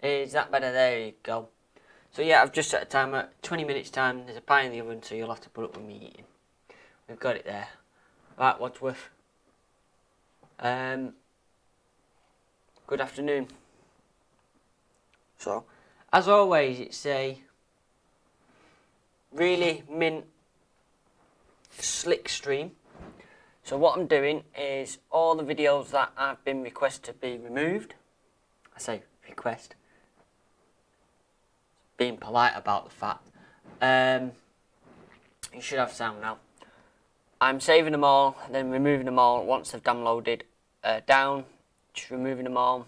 Is that better? There you go. So yeah, I've just set a timer. 20 minutes time. There's a pie in the oven, so you'll have to put up with me eating. We've got it there. Right, Wadsworth. Good afternoon. So, as always, it's a really mint, slick stream. So what I'm doing is all the videos that have been requested to be removed. I say request. Being polite about the fact. You should have sound now. I'm saving them all, then removing them all once they've downloaded down. Just removing them all.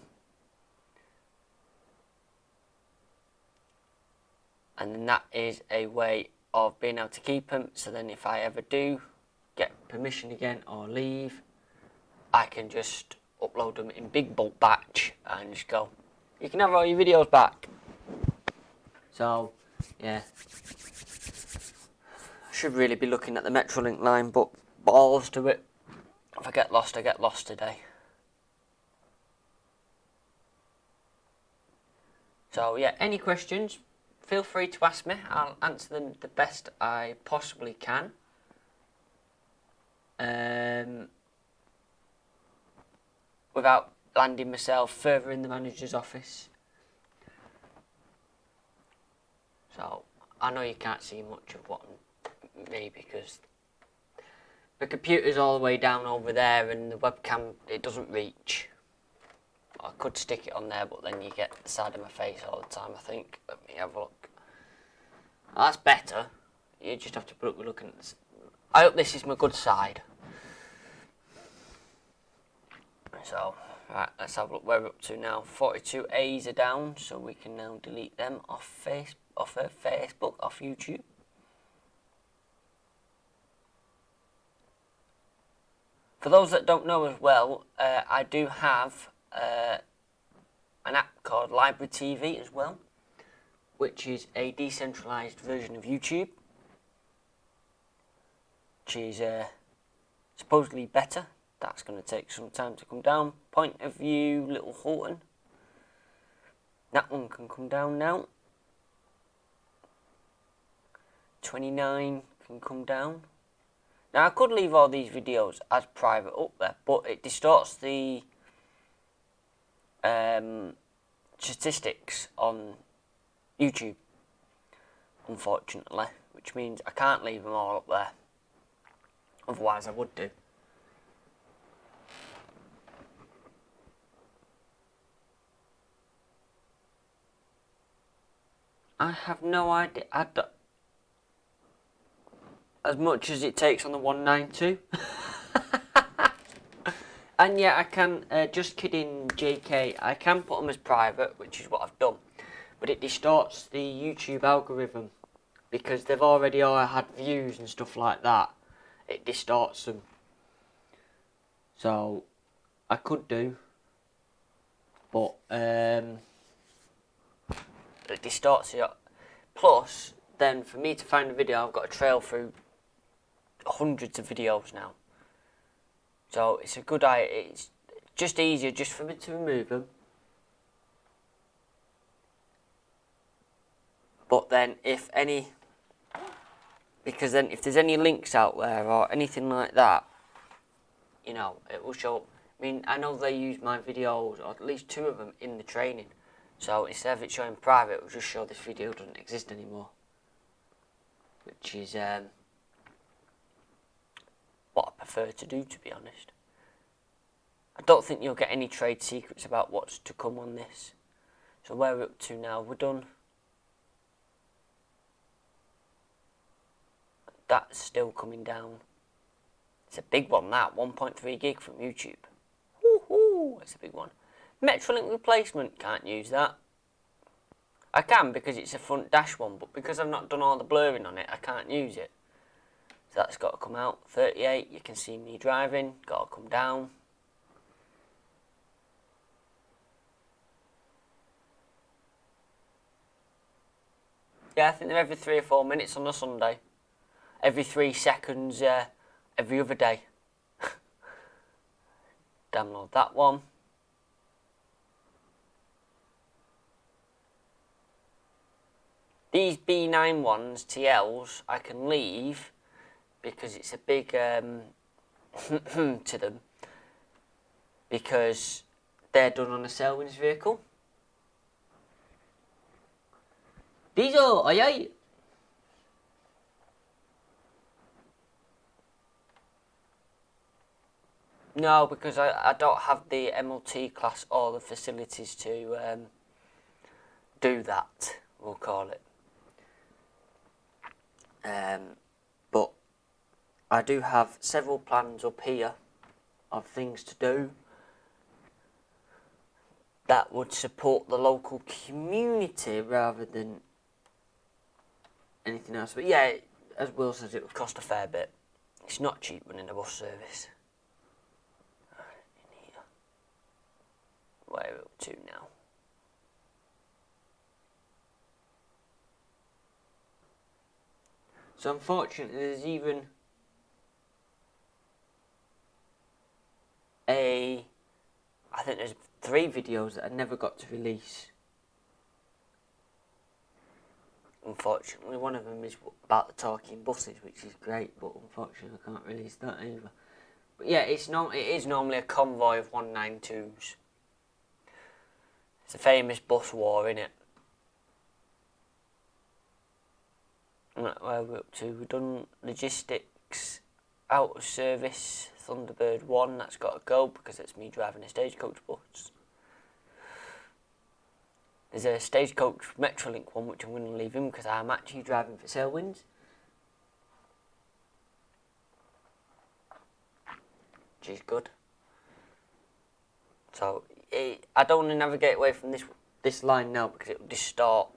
And then that is a way of being able to keep them. So then if I ever do get permission again or leave, I can just upload them in big bulk batch and just go, you can have all your videos back. So, yeah. Should really be looking at the Metrolink line, but balls to it. If I get lost, I get lost today. So yeah, any questions, feel free to ask me. I'll answer them the best I possibly can. Without landing myself further in the manager's office. So I know you can't see much of what me because the computer's all the way down over there and the webcam, it doesn't reach. I could stick it on there, but then you get the side of my face all the time, I think. Let me have a look. That's better. You just have to put up with looking at this. I hope this is my good side. So, right, let's have a look where we're up to now. 42 A's are down, so we can now delete them off Facebook, off YouTube. For those that don't know as well, I do have an app called Library TV as well, which is a decentralized version of YouTube, which is supposedly better. That's going to take some time to come down. Point of View, Little Hulton. That one can come down now. 29 can come down. Now I could leave all these videos as private up there, but it distorts the statistics on YouTube, unfortunately, which means I can't leave them all up there. Otherwise I would do. I have no idea. As much as it takes on the 192. And yeah, I can, just kidding JK, I can put them as private, which is what I've done. But it distorts the YouTube algorithm. Because they've already all had views and stuff like that. It distorts them. So, I could do. But, it distorts it. Plus, then for me to find a video, I've got to trail through hundreds of videos now. So it's a good idea. It's just easier just for me to remove them. But then if there's any links out there or anything like that, you know, it will show. I mean, I know they use my videos, or at least 2 of them, in the training. So instead of it showing private, it will just show this video doesn't exist anymore. Which is what I prefer to do, to be honest. I don't think you'll get any trade secrets about what's to come on this. So where we're up to now, we're done. That's still coming down. It's a big one, that. 1.3 gig from YouTube. Woohoo! It's a big one. Metrolink replacement, can't use that. I can because it's a front dash one, but because I've not done all the blurring on it, I can't use it. So that's got to come out. 38, you can see me driving. Got to come down. Yeah, I think they're every 3 or 4 minutes on a Sunday. Every 3 seconds, every other day. Download that one. These B9 ones, TLs, I can leave because it's a big to them, because they're done on a Selwyn's vehicle. Diesel, aye aye. No, because I don't have the MLT class or the facilities to do that, we'll call it. But I do have several plans up here of things to do that would support the local community rather than anything else. But yeah, as Will says, it would cost a fair bit. It's not cheap running a bus service. Where are we up to now? So unfortunately, there's even I think there's 3 videos that I never got to release. Unfortunately, one of them is about the talking buses, which is great, but unfortunately I can't release that either. But yeah, it is normally a convoy of 192s. It's a famous bus war, innit? Where we're up to, we've done logistics, out of service, Thunderbird 1, that's got to go because it's me driving a Stagecoach bus. There's a Stagecoach Metrolink one which I'm going to leave in because I'm actually driving for Selwyn's. Which is good. So I don't want to navigate away from this line now because it will distort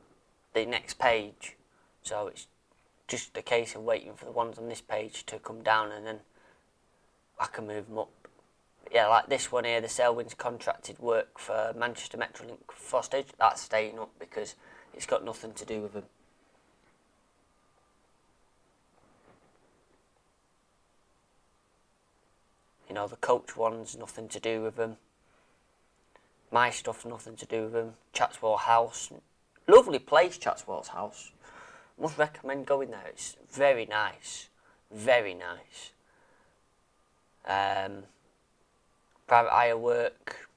the next page. So it's just a case of waiting for the ones on this page to come down and then I can move them up. Yeah, like this one here, the Selwyn's contracted work for Manchester Metrolink for stage. That's staying up because it's got nothing to do with them. You know, the coach one's nothing to do with them. My stuff's nothing to do with them. Chatsworth House, lovely place, Chatsworth House. Must recommend going there. It's very nice, very nice. Private hire work.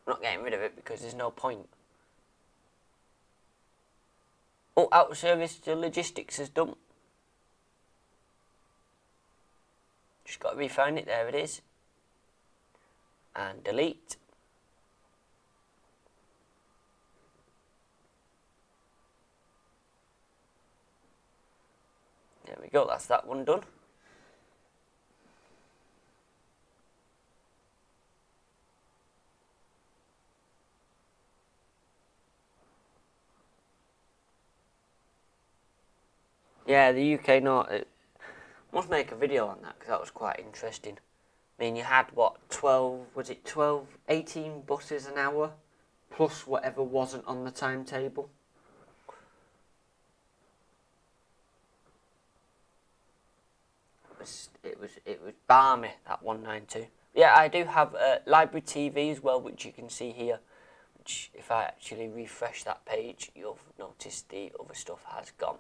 I'm not getting rid of it because there's no point. Oh, out of service to logistics is done. Just got to refine it. There it is. And delete. There we go, that's that one done. Yeah, the UK North. Must make a video on that because that was quite interesting. I mean, you had what, 18 buses an hour, plus whatever wasn't on the timetable. It was balmy, that 192. Yeah, I do have library TV as well, which you can see here. Which, if I actually refresh that page, you'll notice the other stuff has gone.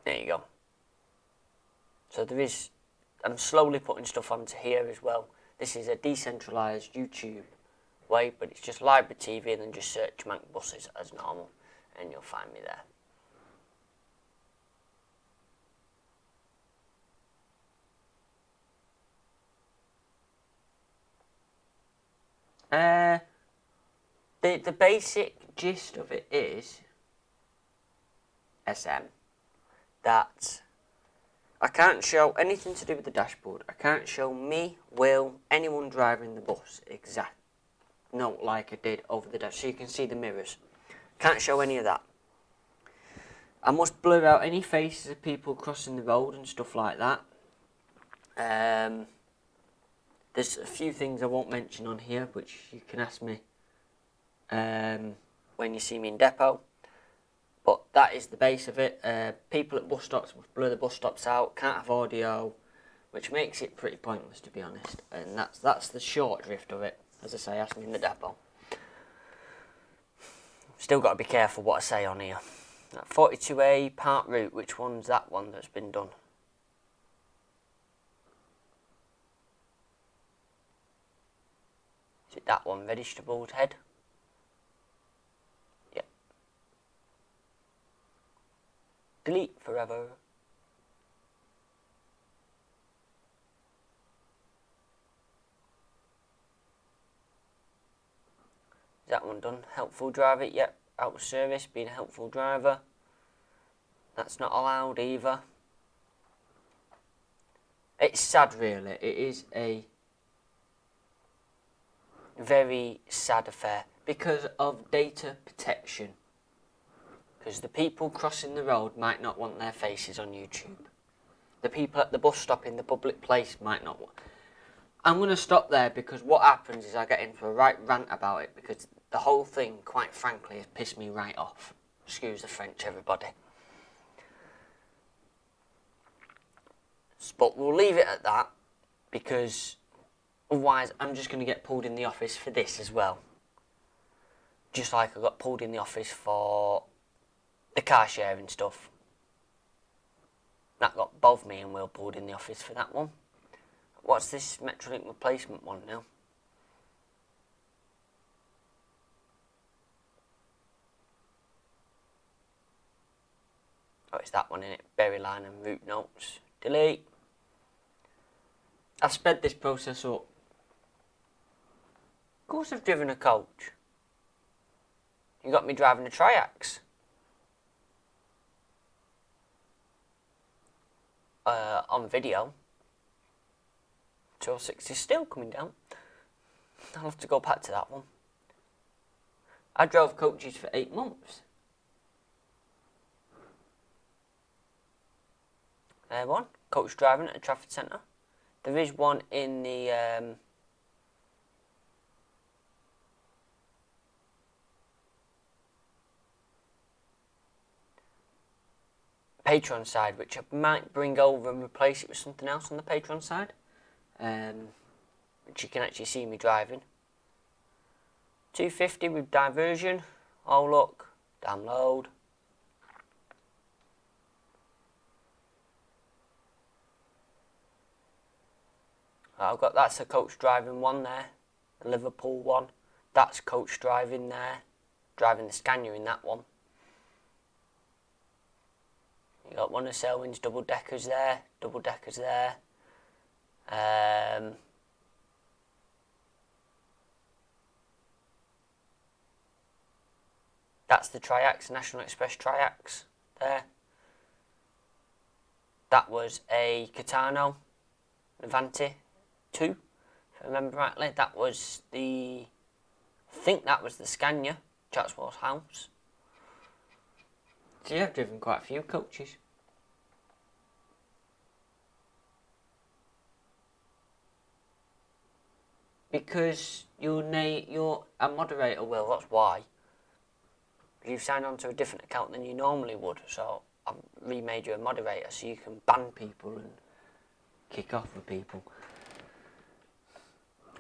There you go. So there is, I'm slowly putting stuff onto here as well. This is a decentralised YouTube way, but it's just library TV and then just search Manc buses as normal and you'll find me there. The basic gist of it is SM, that I can't show anything to do with the dashboard. I can't show me, Will, anyone driving the bus like I did over the dash, so you can see the mirrors. Can't show any of that. I must blur out any faces of people crossing the road and stuff like that. There's a few things I won't mention on here, which you can ask me when you see me in depot. But that is the base of it. People at bus stops must blur the bus stops out, can't have audio, which makes it pretty pointless, to be honest. And that's the short drift of it. As I say, ask me in the depot. Still got to be careful what I say on here. 42A Park Route, which one's that one that's been done? Is it that one, Vegetables Head? Yep. Delete forever. Is that one done? Helpful driver, yep. Out of service, being a helpful driver. That's not allowed either. It's sad, really. It is a very sad affair because of data protection. Because the people crossing the road might not want their faces on YouTube. The people at the bus stop in the public place might not want. I'm going to stop there because what happens is I get into a right rant about it because the whole thing, quite frankly, has pissed me right off. Excuse the French, everybody. But we'll leave it at that because otherwise I'm just going to get pulled in the office for this as well. Just like I got pulled in the office for the car sharing stuff. That got both me and Will pulled in the office for that one. What's this Metrolink replacement one now? Oh, it's that one in it. Berry line and route notes. Delete. I've sped this process up. Of course I've driven a coach. You got me driving a Triax. On video. 206 is still coming down. I'll have to go back to that one. I drove coaches for 8 months. There one. Coach driving at a Trafford Centre. There is one in the Patreon side, which I might bring over and replace it with something else on the Patreon side. Which you can actually see me driving. 250 with diversion. Oh look, download. I've got, that's a coach driving one there, the Liverpool one. That's coach driving there, driving the Scania in that one. You got one of Selwyn's double deckers there, That's the Triax, National Express Triax there. That was a Catano Avanti 2, if I remember rightly. That was the, I think that was the Scania, Chatsworth House. So you've driven quite a few coaches. Because you're a moderator, Will, that's why. You've signed on to a different account than you normally would, so I've remade you a moderator so you can ban people and kick off with people.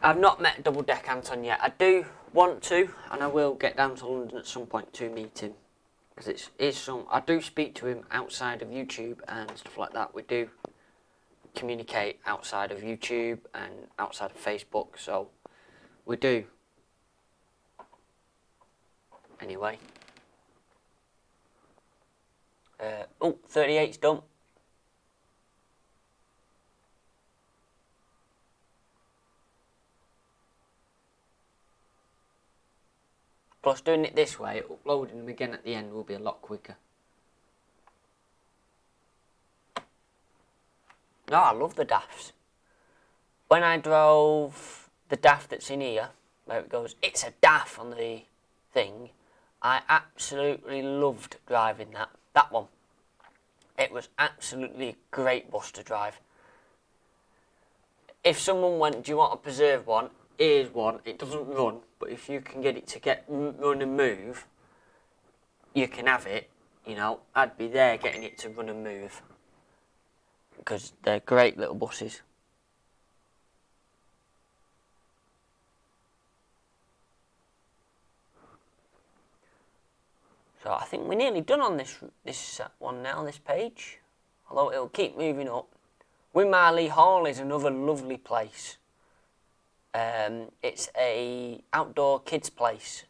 I've not met Double Deck Anton yet. I do want to, and I will get down to London at some point to meet him. Because I do speak to him outside of YouTube and stuff like that. We do communicate outside of YouTube and outside of Facebook, so we do. Anyway. 38's done. Plus doing it this way, uploading them again at the end will be a lot quicker. No, I love the DAFs. When I drove the DAF that's in here, where it goes, it's a DAF on the thing, I absolutely loved driving that one. It was absolutely a great bus to drive. If someone went, do you want a preserve one? Here's one. It doesn't run, but if you can get it to run and move, you can have it. You know, I'd be there getting it to run and move. Because they're great little buses. So I think we're nearly done on this one now, this page. Although it'll keep moving up. Winmarleigh Hall is another lovely place. It's a outdoor kids place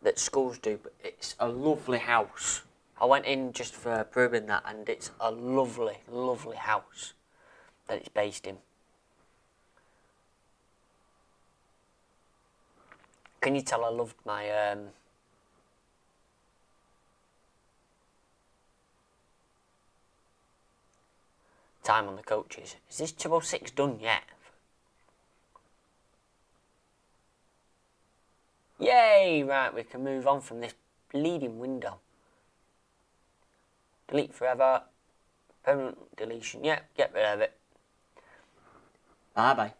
that schools do, but it's a lovely house. I went in just for a pub in that, and it's a lovely, lovely house that it's based in. Can you tell I loved my time on the coaches? Is this 206 done yet? Yay! Right, we can move on from this bleeding window. Delete forever. Permanent deletion. Yep, get rid of it. Bye-bye.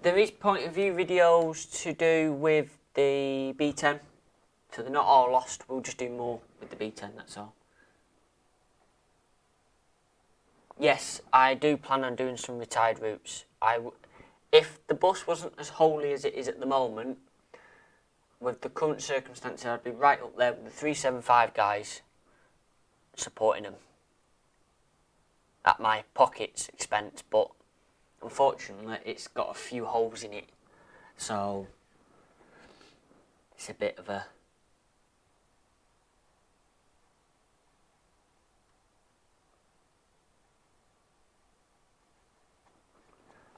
There is point of view videos to do with the B10. So they're not all lost. We'll just do more with the B10, that's all. Yes, I do plan on doing some retired routes. If the bus wasn't as holy as it is at the moment, with the current circumstances, I'd be right up there with the 375 guys supporting them at my pocket's expense, but unfortunately it's got a few holes in it, so it's a bit of a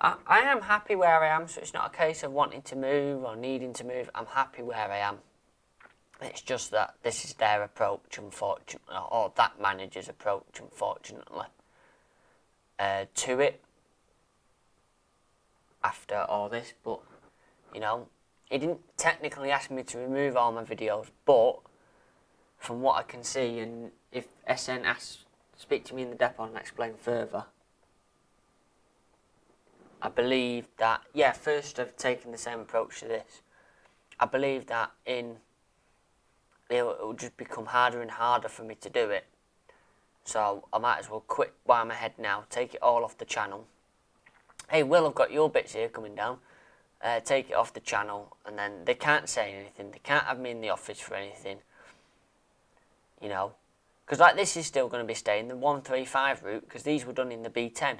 I am happy where I am, so it's not a case of wanting to move or needing to move. I'm happy where I am. It's just that this is their approach, unfortunately, or that manager's approach, unfortunately, to it after all this. But, you know, he didn't technically ask me to remove all my videos, but from what I can see, and if SN asks, speak to me in the depot and explain further, I believe that, yeah, first I've taken the same approach to this. I believe that it will just become harder and harder for me to do it. So I might as well quit while I'm ahead now, take it all off the channel. Hey Will, I've got your bits here coming down. Take it off the channel, and then they can't say anything. They can't have me in the office for anything. You know, because like this is still going to be staying the 135 route, because these were done in the B10.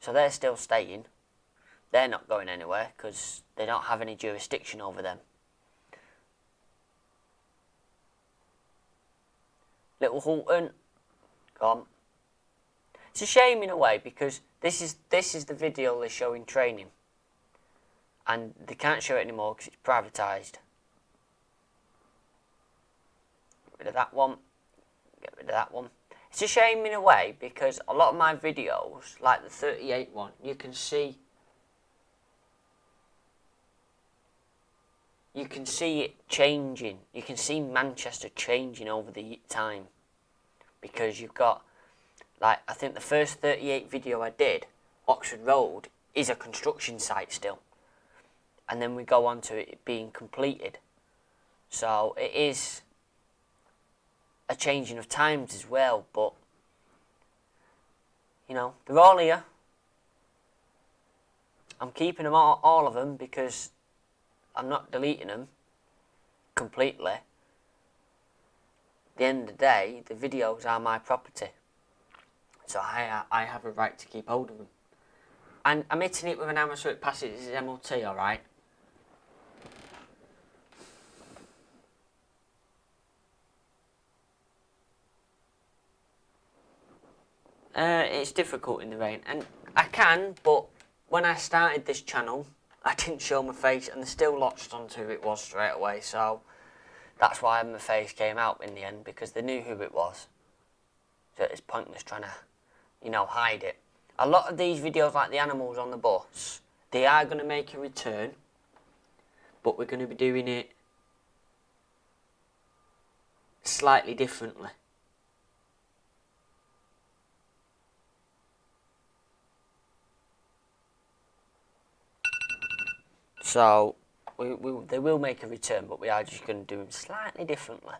So they're still staying. They're not going anywhere because they don't have any jurisdiction over them. Little Hulton, gone. It's a shame in a way because this is the video they're showing training, and they can't show it anymore because it's privatised. Get rid of that one. Get rid of that one. It's a shame in a way because a lot of my videos, like the 38 one, you can see it changing. You can see Manchester changing over the time because you've got, like, I think the first 38 video I did, Oxford Road, is a construction site still. And then we go on to it being completed. So it is a changing of times as well, but you know, they're all here. I'm keeping them all of them because I'm not deleting them completely. At the end of the day, the videos are my property, so I have a right to keep hold of them. And I'm hitting it with an hammer so it passes its MOT, alright? It's difficult in the rain, and I can, but when I started this channel, I didn't show my face, and they still latched onto who it was straight away, so that's why my face came out in the end, because they knew who it was. So it's pointless trying to, you know, hide it. A lot of these videos, like the animals on the bus, they are going to make a return, but we're going to be doing it slightly differently. So they will make a return, but we are just going to do them slightly differently.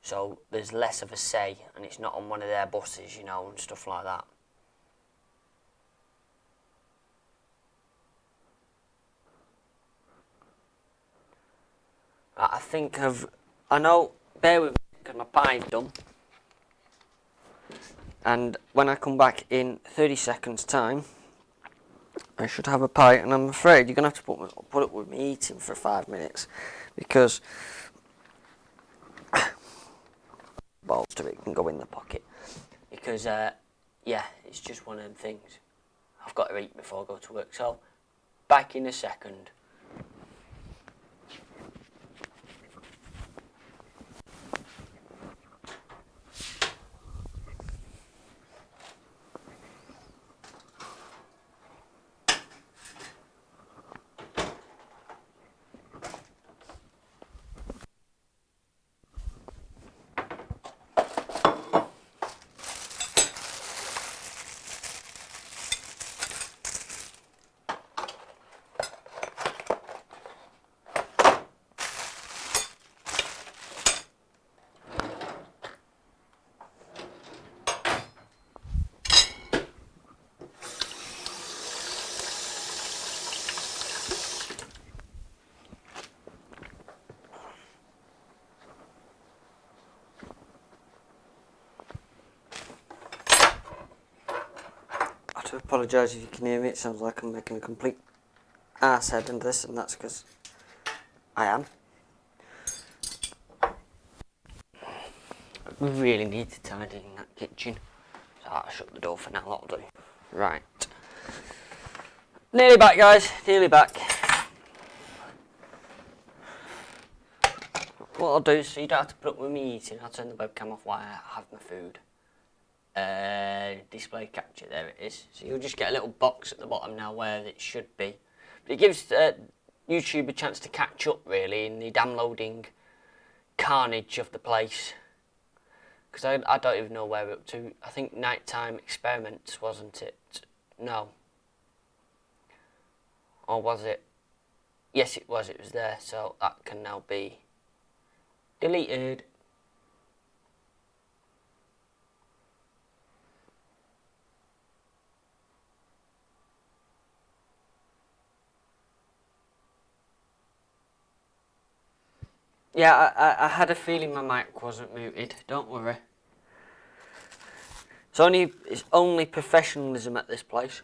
So there's less of a say, and it's not on one of their buses, you know, and stuff like that. think I know, bear with me, because my pie's done. And when I come back in 30 seconds time, I should have a pie, and I'm afraid you're going to have to put up with me eating for 5 minutes, because balls to it can go in the pocket. Because, yeah, it's just one of them things. I've got to eat before I go to work, so back in a second. I do apologise if you can hear me. It sounds like I'm making a complete arsehead into this, and that's because I am. We really need to tidy in that kitchen. So I'll shut the door for now, that'll do. Right. Nearly back, guys. Nearly back. What I'll do is, so you don't have to put up with me eating, I'll turn the webcam off while I have my food. Display capture, there it is. So you'll just get a little box at the bottom now where it should be. But it gives YouTube a chance to catch up, really, in the downloading carnage of the place. Because I don't even know where we're up to. I think Nighttime Experiments, wasn't it? No. Or was it? Yes, it was there. So that can now be deleted. Yeah, I had a feeling my mic wasn't muted. Don't worry. It's only professionalism at this place.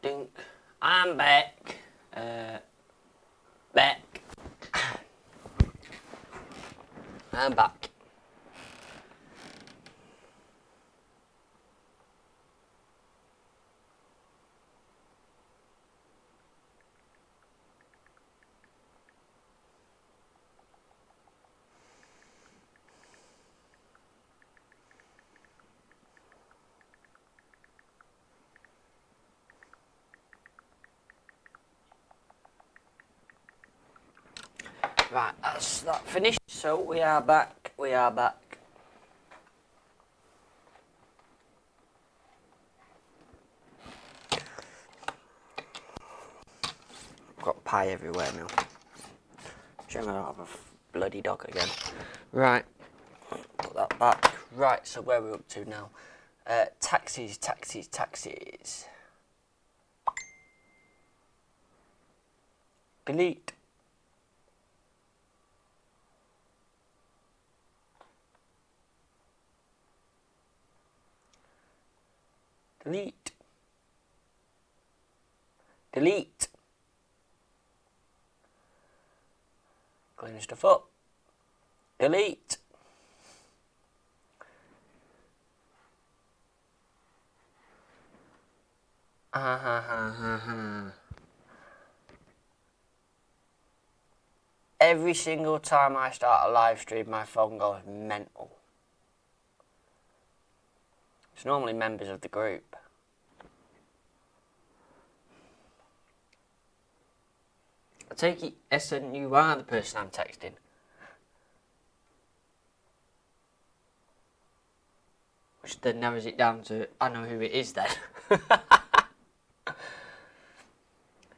Dink. I'm back. Back. I'm back. Right, that's that finished. So we are back. We are back. Got pie everywhere now. Shame I don't have a bloody dog again. Right, put that back. Right, so where are we up to now? Taxis, taxis, taxis. Delete. Delete. Delete. Clean stuff up. Delete. Every single time I start a live stream, my phone goes mental. It's normally members of the group. I take it, Essen, you are the person I'm texting. Which then narrows it down to, I know who it is then.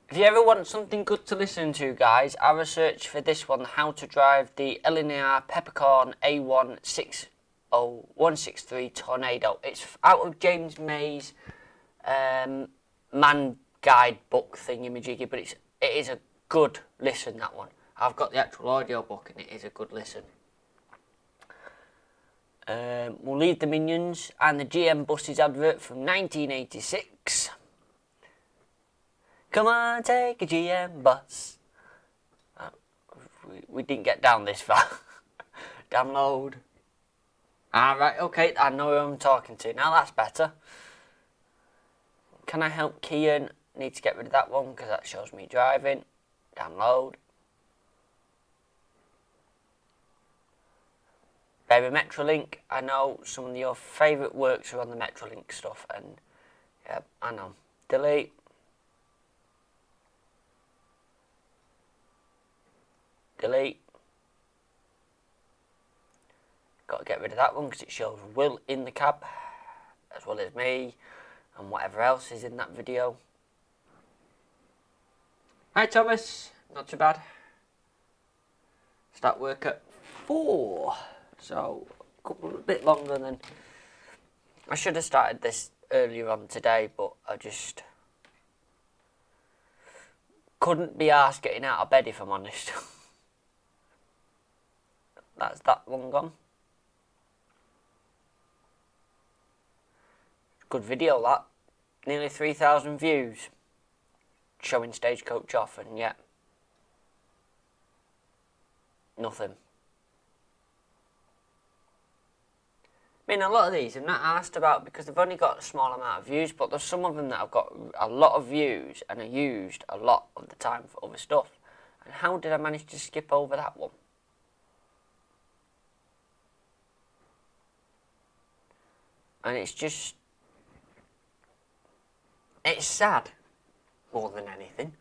If you ever want something good to listen to, guys, I researched for this one how to drive the Elinor Peppercorn A160-163 Tornado. It's out of James May's man guide book thingy-majiggy, but it is a good listen, that one. I've got the actual audio book and it is a good listen. We'll leave the Minions and the GM Buses advert from 1986. Come on, take a GM bus. We didn't get down this far. Download. Alright, okay, I know who I'm talking to. Now that's better. Can I help Kian? Need to get rid of that one because that shows me driving. Download. Baby Metrolink. I know some of your favourite works are on the Metrolink stuff, and yeah, I know. Delete. Delete. Got to get rid of that one because it shows Will in the cab, as well as me, and whatever else is in that video. Hi Thomas, not too bad. Start work at 4, so a bit longer than... I should have started this earlier on today, but I just couldn't be arsed getting out of bed, if I'm honest. That's that one gone. Good video, that. Nearly 3,000 views. Showing Stagecoach off, and yeah, nothing. I mean, a lot of these I'm not asked about because they've only got a small amount of views, but there's some of them that have got a lot of views and are used a lot of the time for other stuff. And how did I manage to skip over that one? And it's just... it's sad, more than anything.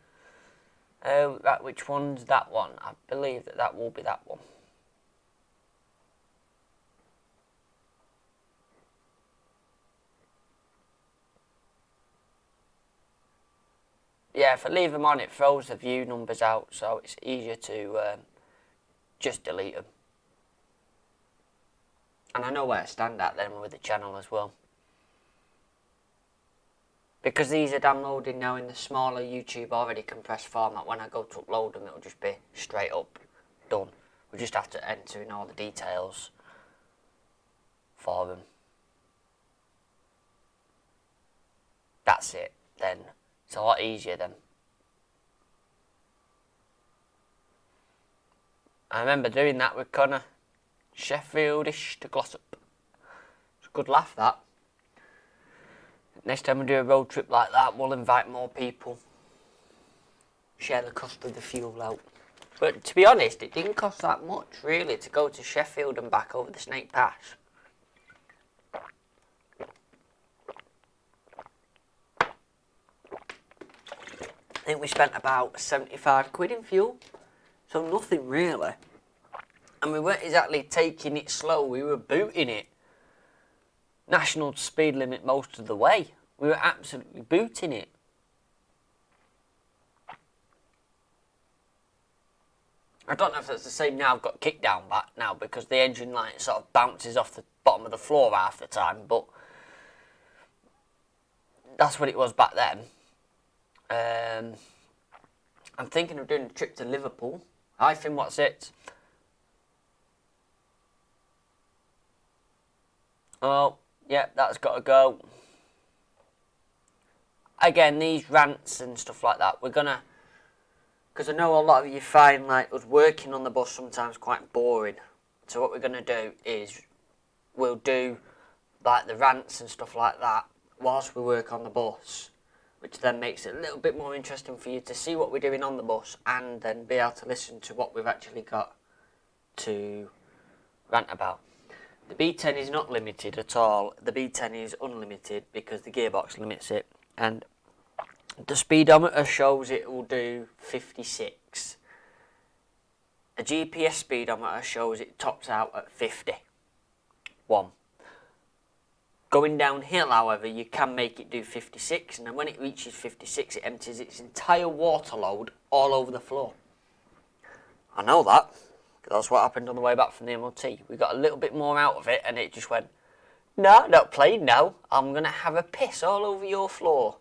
Right, which one's that one? I believe that will be that one. Yeah, if I leave them on, it throws the view numbers out, so it's easier to just delete them. And I know where I stand at then with the channel as well. Because these are downloading now in the smaller YouTube already compressed format, when I go to upload them, it'll just be straight up done. We just have to enter in all the details for them. That's it. Then It's a lot easier then. I remember doing that with Connor. Sheffieldish to Glossop. It's a good laugh, that. Next time we do a road trip like that, we'll invite more people. Share the cost of the fuel out. But to be honest, it didn't cost that much, really, to go to Sheffield and back over the Snake Pass. I think we spent about 75 quid in fuel. So nothing really. And we weren't exactly taking it slow, we were booting it. National speed limit most of the way. We were absolutely booting it. I don't know if it's the same now. I've got kick down back now because the engine light sort of bounces off the bottom of the floor half the time, but that's what it was back then. I'm thinking of doing a trip to Liverpool. Hi Finn, what's it? Oh, yeah, that's got to go. Again, these rants and stuff like that, we're gonna... Because I know a lot of you find like us working on the bus sometimes quite boring. So what we're going to do is we'll do like the rants and stuff like that whilst we work on the bus, which then makes it a little bit more interesting for you to see what we're doing on the bus and then be able to listen to what we've actually got to rant about. The B10 is not limited at all. The B10 is unlimited because the gearbox limits it, and the speedometer shows it will do 56. A GPS speedometer shows it tops out at 50. Going downhill, however, you can make it do 56, and then when it reaches 56, it empties its entire water load all over the floor. I know that, because that's what happened on the way back from the MOT. We got a little bit more out of it, and it just went, no, not playing now. I'm going to have a piss all over your floor.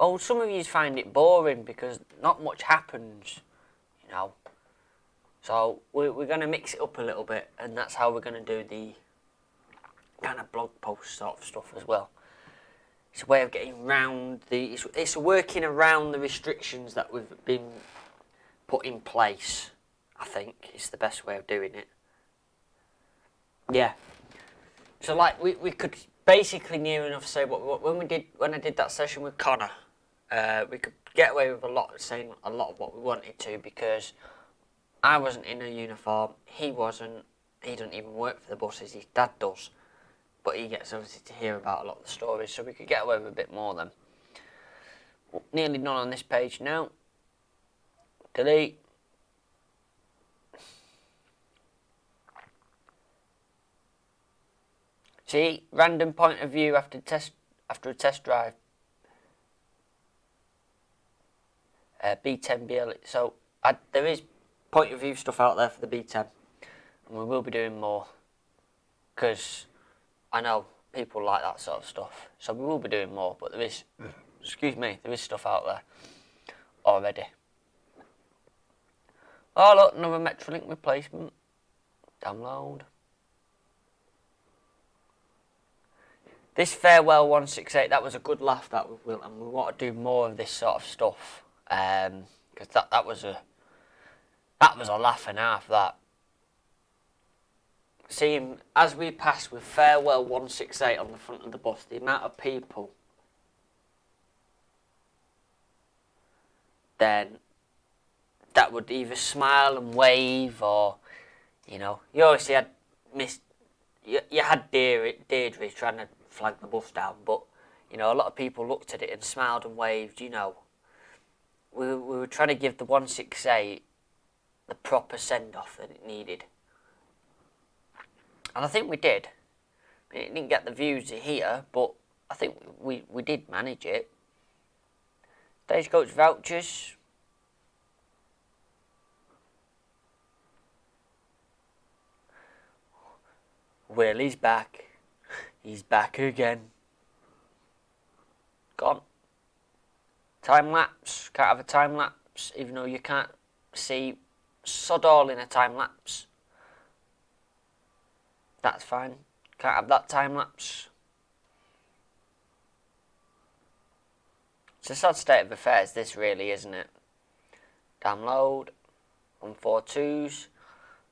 Oh, some of you find it boring because not much happens, you know. So we're going to mix it up a little bit, and that's how we're going to do the kind of blog post sort of stuff as well. It's a way of getting around the... It's working around the restrictions that we've been put in place, I think. It's the best way of doing it. Yeah. So like we could basically near enough say when I did that session with Connor. We could get away with saying a lot of what we wanted to because I wasn't in a uniform, he wasn't, he doesn't even work for the buses, his dad does, but he gets obviously to hear about a lot of the stories, so we could get away with a bit more then. Nearly none on this page now. Delete. See, random point of view after a test drive. B10 BL. So there is point of view stuff out there for the B10, and we will be doing more because I know people like that sort of stuff. So we will be doing more, but there is, there is stuff out there already. Oh look, another Metrolink replacement. Download. This Farewell 168, that was a good laugh, that we will, and we want to do more of this sort of stuff. Because that was a laugh and a half, that. Seeing, as we passed with Farewell 168 on the front of the bus, the amount of people then that would either smile and wave or, you know, you obviously had you had Deirdre trying to flag the bus down, but, you know, a lot of people looked at it and smiled and waved, you know. We were trying to give the 168 the proper send-off that it needed. And I think we did. It didn't get the views here, but I think we did manage it. Stagecoach vouchers. Well, he's back. He's back again. Gone. Time lapse. Can't have a time lapse, even though you can't see sod all in a time lapse. That's fine. Can't have that time lapse. It's a sad state of affairs, this really, isn't it? Download. 142s.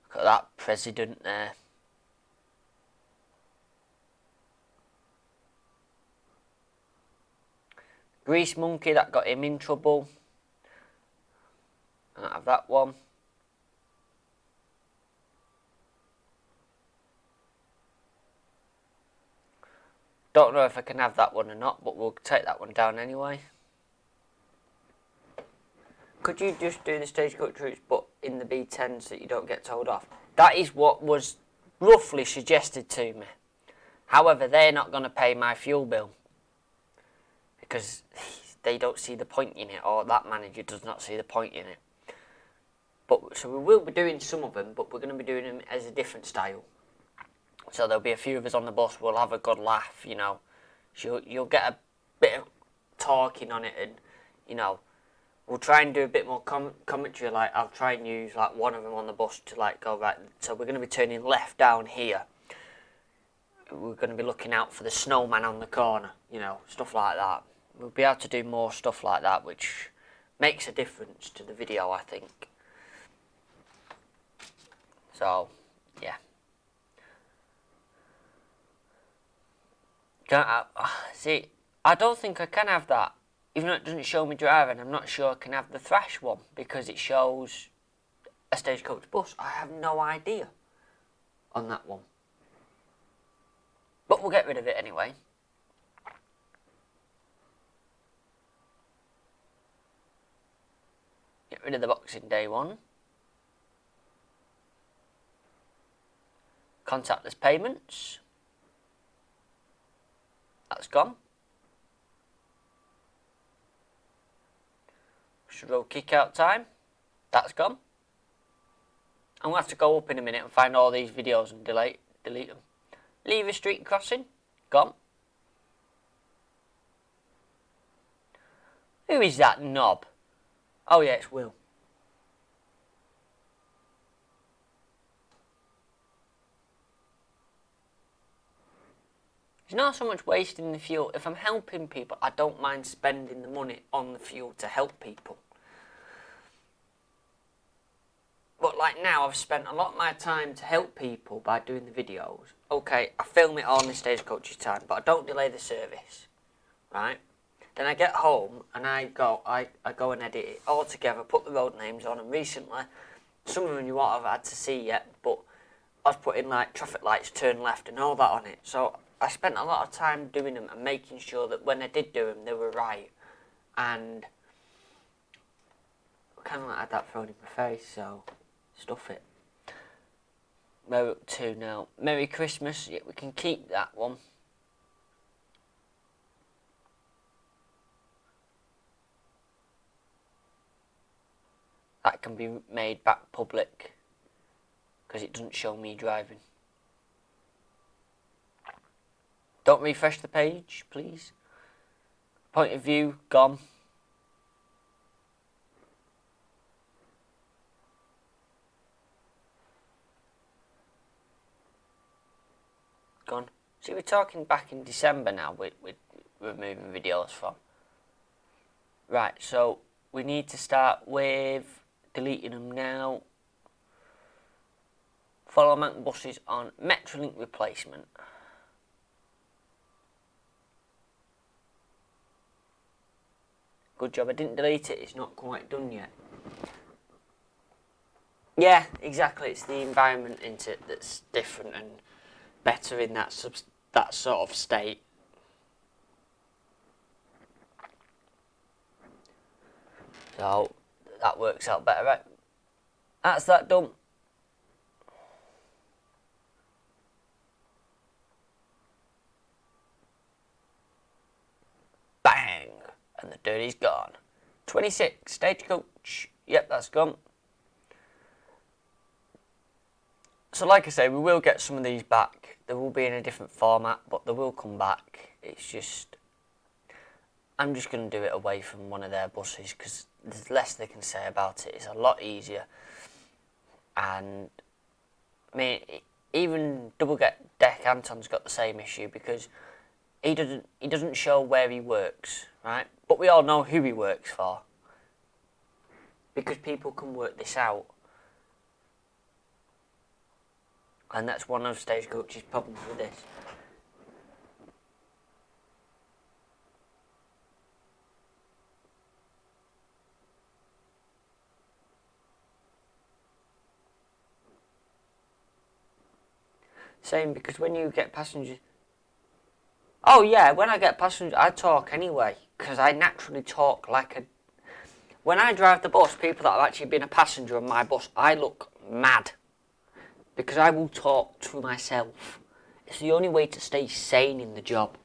Look at that president there. Grease Monkey, that got him in trouble. I don't have that one. Don't know if I can have that one or not, but we'll take that one down anyway. Could you just do the Stagecoach routes but in the B10 so that you don't get told off? That is what was roughly suggested to me. However, they're not going to pay my fuel bill because they don't see the point in it, or that manager does not see the point in it. But so we will be doing some of them, but we're going to be doing them as a different style. So there'll be a few of us on the bus. We'll have a good laugh, you know. So you'll get a bit of talking on it, and you know, we'll try and do a bit more commentary. Like I'll try and use like one of them on the bus to like go right. So we're going to be turning left down here. We're going to be looking out for the snowman on the corner, you know, stuff like that. We'll be able to do more stuff like that, which makes a difference to the video, I think. So, yeah. See, I don't think I can have that. Even though it doesn't show me driving, I'm not sure I can have the Thrash one because it shows a Stagecoach bus. I have no idea on that one. But we'll get rid of it anyway. Get rid of the Boxing Day one. Contactless payments. That's gone. Road kick out time. That's gone. I'm going to have to go up in a minute and find all these videos and delete them. Lever Street Crossing. Gone. Who is that knob? Oh yeah, it's Will. It's not so much wasting the fuel. If I'm helping people, I don't mind spending the money on the fuel to help people. But like now, I've spent a lot of my time to help people by doing the videos. Okay, I film it all in the Stagecoach's time, but I don't delay the service, right? Then I get home and I go and edit it all together, put the road names on, and recently, some of them you won't have had to see yet, but I was putting like traffic lights, turn left and all that on it. So I spent a lot of time doing them and making sure that when I did do them, they were right. And I kind of like had that thrown in my face, so stuff it. Where we're up to now. Merry Christmas. Yeah, we can keep that one. That can be made back public because it doesn't show me driving. Don't refresh the page, please. Point of view, gone. Gone. See, we're talking back in December now, we're removing videos from. Right, so we need to start with deleting them now. Follow Manx buses on Metrolink replacement. Good job, I didn't delete it, it's not quite done yet. Yeah, exactly, it's the environment into it that's different and better in that sort of state. So, that works out better, right? That's that done. Bang! And the dirty's gone. 26, Stagecoach. Yep, that's gone. So like I say, we will get some of these back. They will be in a different format, but they will come back. It's just, I'm just going to do it away from one of their buses because there's less they can say about it. It's a lot easier. And, I mean, even double deck Anton's got the same issue because he doesn't show where he works, right? But we all know who he works for. Because people can work this out. And that's one of Stagecoach's problems with this. Same, because when you get passengers... Oh yeah, when I get passengers, I talk anyway. Because I naturally talk like a... When I drive the bus, people that have actually been a passenger on my bus, I look mad. Because I will talk to myself. It's the only way to stay sane in the job.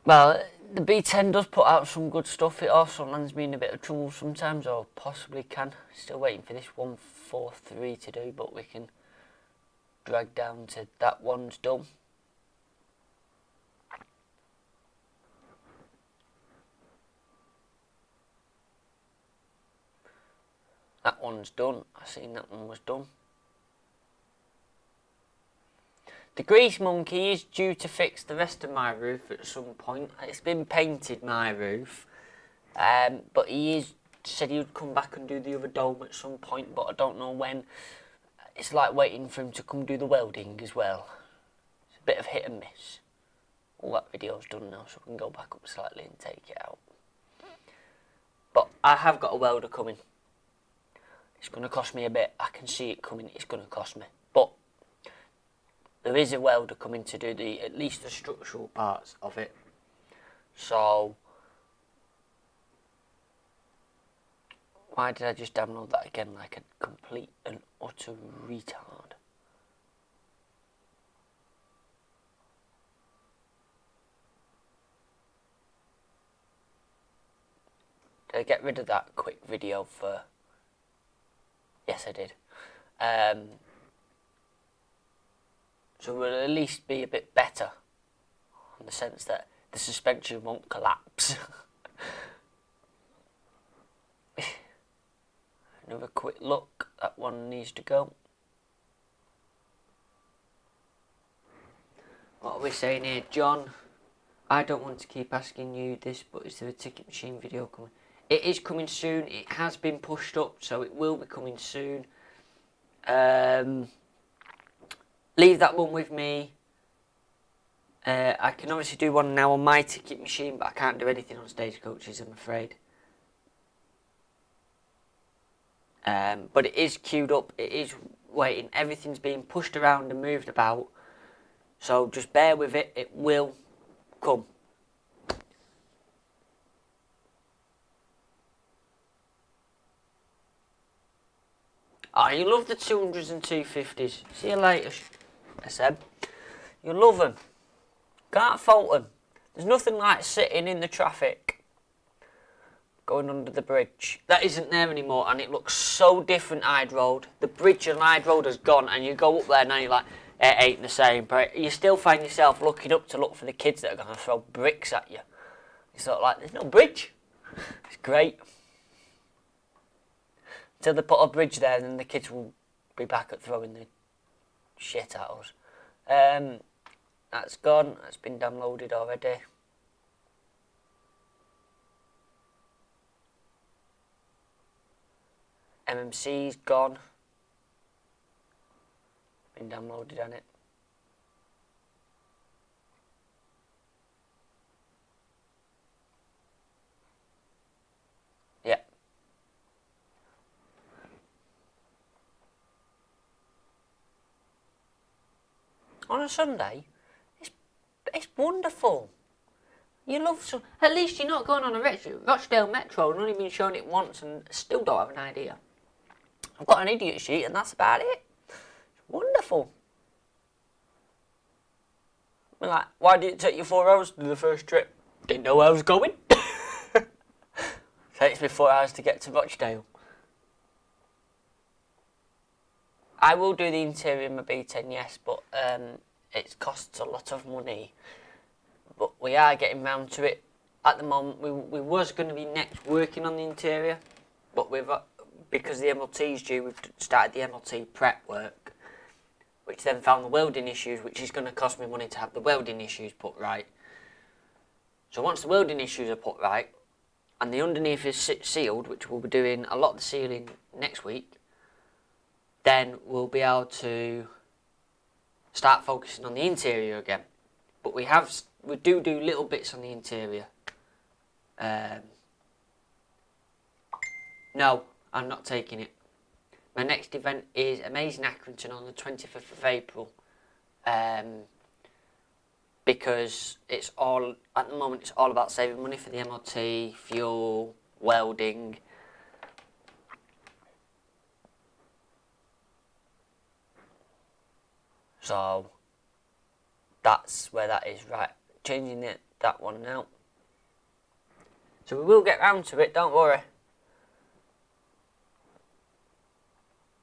Well, the B10 does put out some good stuff. It also lands me in a bit of trouble sometimes, or possibly can. Still waiting for this 143 to do, but we can drag down to that one's done. That one's done. I seen that one was done. The Grease Monkey is due to fix the rest of my roof at some point. It's been painted, my roof. But he is said he would come back and do the other dome at some point, but I don't know when. It's like waiting for him to come do the welding as well. It's a bit of hit and miss. All that video's done now, so we can go back up slightly and take it out. But I have got a welder coming. It's going to cost me a bit. I can see it coming. It's going to cost me. But there is a welder coming to do at least the structural parts of it. So why did I just download that again like a complete and utter retard? Did I get rid of that quick video for... Yes, I did. So we'll at least be a bit better in the sense that the suspension won't collapse. Another quick look. That one needs to go. What are we saying here, John? I don't want to keep asking you this, but is there a ticket machine video coming? It is coming soon. It has been pushed up, so it will be coming soon. Leave that one with me. I can obviously do one now on my ticket machine, but I can't do anything on Stagecoaches, I'm afraid. But it is queued up. It is waiting. Everything's being pushed around and moved about. So just bear with it. It will come. Oh, you love the 200s and 250s. See you later, Seb. You love them. Can't fault them. There's nothing like sitting in the traffic going under the bridge. That isn't there anymore, and it looks so different, Hyde Road. The bridge on Hyde Road has gone, and you go up there and you're like, it ain't the same. But you still find yourself looking up to look for the kids that are going to throw bricks at you. It's sort of like, there's no bridge. It's great. Until they put a bridge there, and then the kids will be back at throwing the shit at us. That's gone. That's been downloaded already. MMC's gone. Been downloaded on it. Yeah. On a Sunday, it's wonderful. You love some. At least you're not going on a Rochdale Metro and only been shown it once and still don't have an idea. I've got an idiot sheet and that's about it. It's wonderful. I'm like, why did it take you 4 hours to do the first trip? Didn't know where I was going. Takes me 4 hours to get to Rochdale. I will do the interior in my B10, yes, but it costs a lot of money. But we are getting round to it. At the moment, we was going to be next working on the interior, but we've because the MLT's due, we've started the MLT prep work, which then found the welding issues, which is going to cost me money to have the welding issues put right. So once the welding issues are put right, and the underneath is sealed, which we'll be doing a lot of the sealing next week, then we'll be able to start focusing on the interior again. But we do little bits on the interior. No, I'm not taking it. My next event is Amazing Accrington on the 25th of April. Because it's all, at the moment, it's all about saving money for the MOT, fuel, welding. So that's where that is. Right, changing that one now. So we will get round to it, don't worry.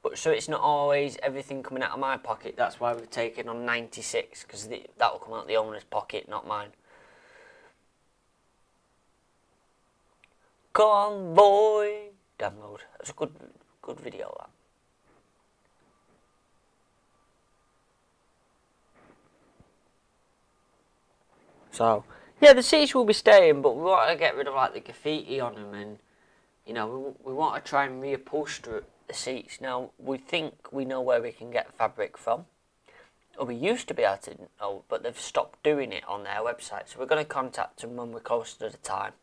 But so it's not always everything coming out of my pocket. That's why we've taken on 96, because that will come out of the owner's pocket, not mine. Convoy download. That's a good video, that. So yeah, the seats will be staying, but we want to get rid of like the graffiti on them, and you know we want to try and reupholster the seats. Now we think we know where we can get fabric from, or we used to be able to know, but they've stopped doing it on their website. So we're going to contact them when we're closer to the time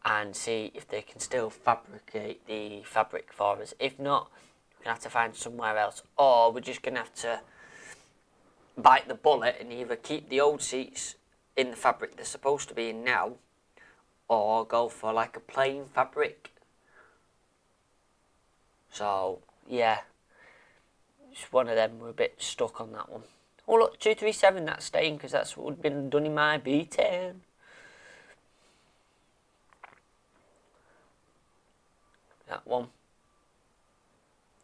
and see if they can still fabricate the fabric for us. If not, we're going to have to find somewhere else, or we're just going to have to bite the bullet and either keep the old seats in the fabric they're supposed to be in now, or go for like a plain fabric. So yeah, it's one of them. We're a bit stuck on that one. Oh look, 237, that's staying because that's what would been done in my B10. That one.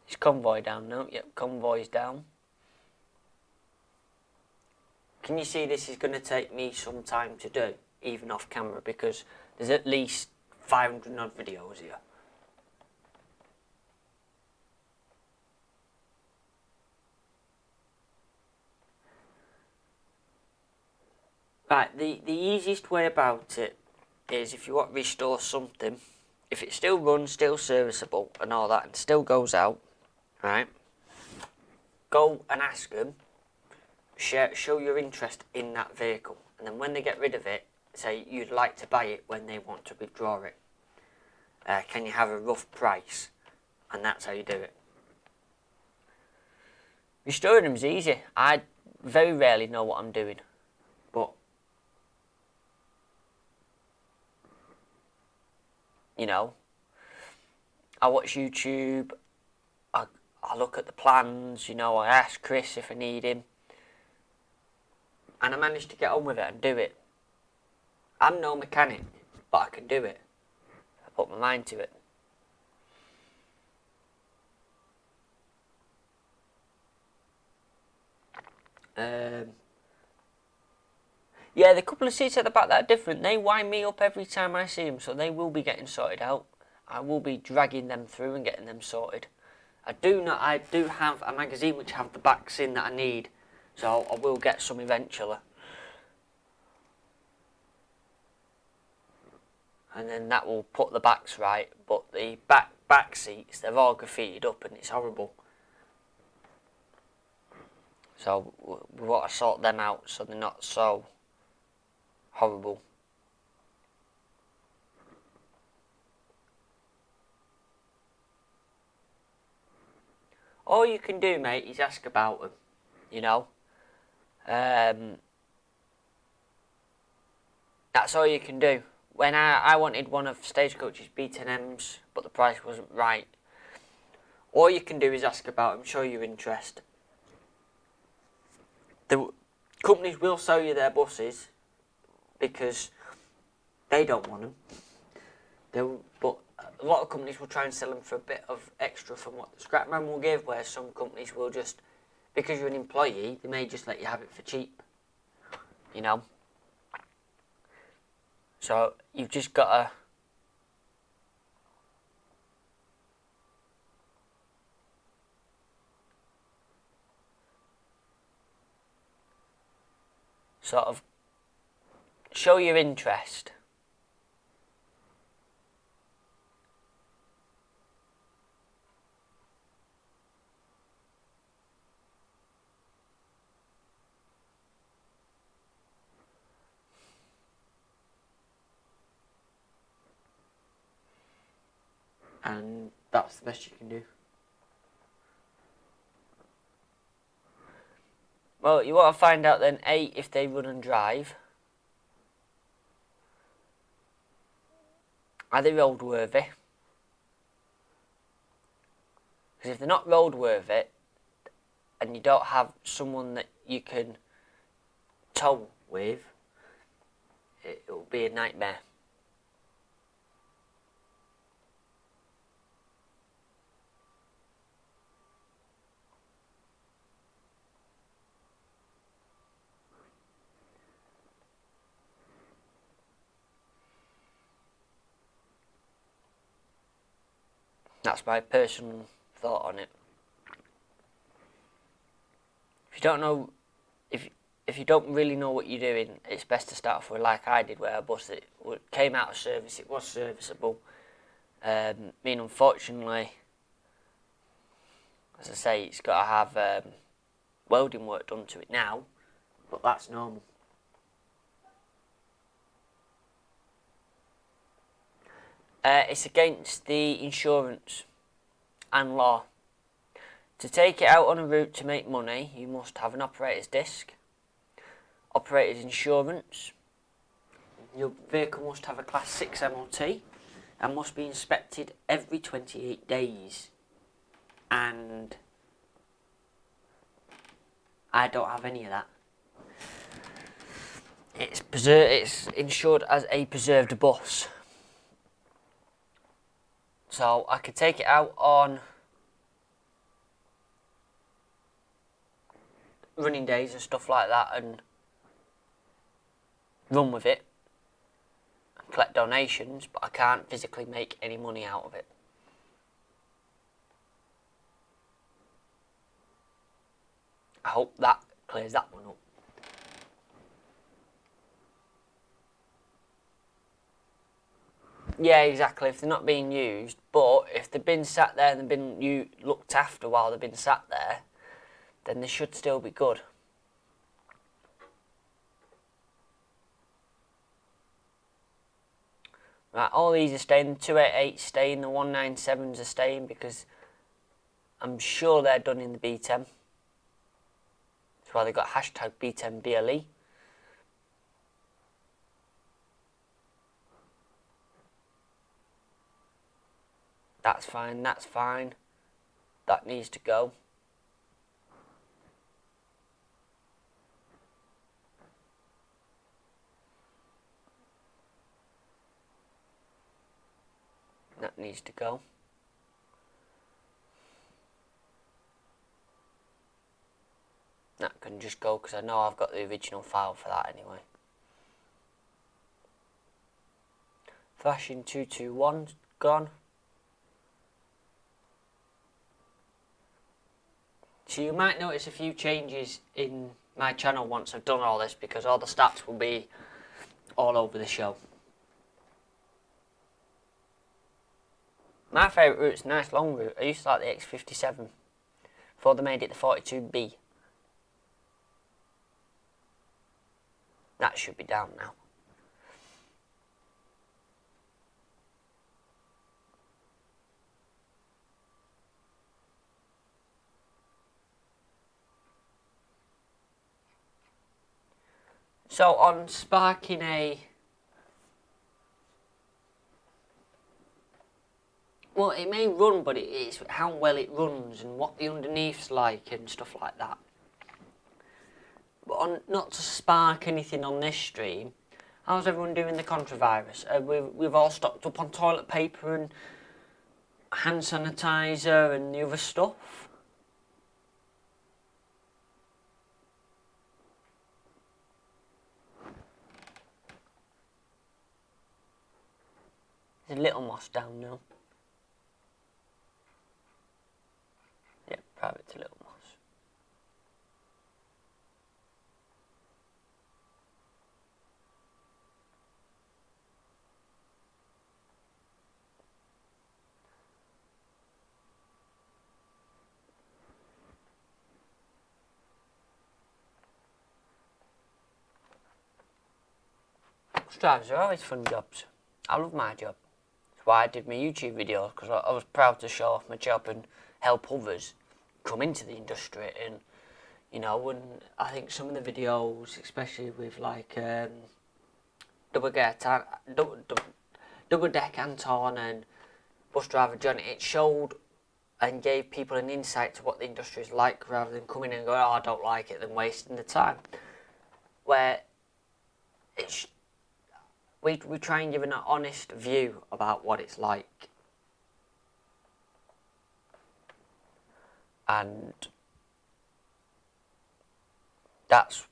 Is Convoy down now? Yep, Convoy's down. Can you see this is going to take me some time to do, even off camera, because there's at least 500 odd videos here. Right, the easiest way about it is if you want to restore something, if it still runs, still serviceable and all that, and still goes out, right, go and ask them, show your interest in that vehicle, and then when they get rid of it, say you'd like to buy it when they want to withdraw it. Can you have a rough price? And that's how you do it. Restoring them is easy. I very rarely know what I'm doing, but you know, I watch YouTube, I look at the plans, you know, I ask Chris if I need him, and I managed to get on with it and do it. I'm no mechanic, but I can do it. I put my mind to it. Yeah, the couple of seats at the back that are different, they wind me up every time I see them, so they will be getting sorted out. I will be dragging them through and getting them sorted. I do have a magazine which have the backs in that I need, so I will get some eventually. And then that will put the backs right, but the back seats, they're all graffitied up and it's horrible. So we want to sort them out so they're not so horrible. All you can do, mate, is ask about them, you know. That's all you can do. When I wanted one of Stagecoach's B10Ms, but the price wasn't right, all you can do is ask about them, show your interest. The companies will sell you their buses because they don't want them. But a lot of companies will try and sell them for a bit of extra from what the scrapman will give, where some companies will just, because you're an employee, they may just let you have it for cheap, you know. So you've just got to sort of show your interest. And that's the best you can do. Well, you want to find out then, A, if they run and drive. Are they roadworthy? Because if they're not roadworthy, and you don't have someone that you can tow with, it'll be a nightmare. That's my personal thought on it. If you don't know, if you don't really know what you're doing, it's best to start off with like I did, where I busted it, came out of service, it was serviceable. Unfortunately, as I say, it's got to have welding work done to it now, but that's normal. It's against the insurance and law. To take it out on a route to make money, you must have an operator's disc, operator's insurance. Your vehicle must have a Class 6 MOT and must be inspected every 28 days. And I don't have any of that. It's insured as a preserved bus. So I could take it out on running days and stuff like that and run with it and collect donations, but I can't physically make any money out of it. I hope that clears that one up. Yeah, exactly, if they're not being used, but if they've been sat there and they've been looked after while they've been sat there, then they should still be good. Right, all these are staying, the 288's staying, the 197's are staying because I'm sure they're done in the B10. That's why they've got hashtag B10BLE. That's fine, that's fine. That needs to go. That needs to go. That can just go because I know I've got the original file for that anyway. Thrashing 221 gone. So you might notice a few changes in my channel once I've done all this because all the stats will be all over the show. My favourite route's a nice long route. I used to like the X57 before they made it the 42B. That should be down now. So on sparking a... Well, it may run, but it's how well it runs and what the underneath's like and stuff like that. But on not to spark anything on this stream, how's everyone doing the contravirus? We've all stocked up on toilet paper and hand sanitizer and the other stuff. There's a little moss down now. Yep, private to little moss. Bus drivers are always fun jobs. I love my job. That's why I did my YouTube videos, because I was proud to show off my job and help others come into the industry. And you know, and I think some of the videos, especially with like double deck Anton and bus driver Johnny, it showed and gave people an insight to what the industry is like, rather than coming in and going, oh, I don't like it, then wasting the time. Where it's, we try and give an honest view about what it's like. And that's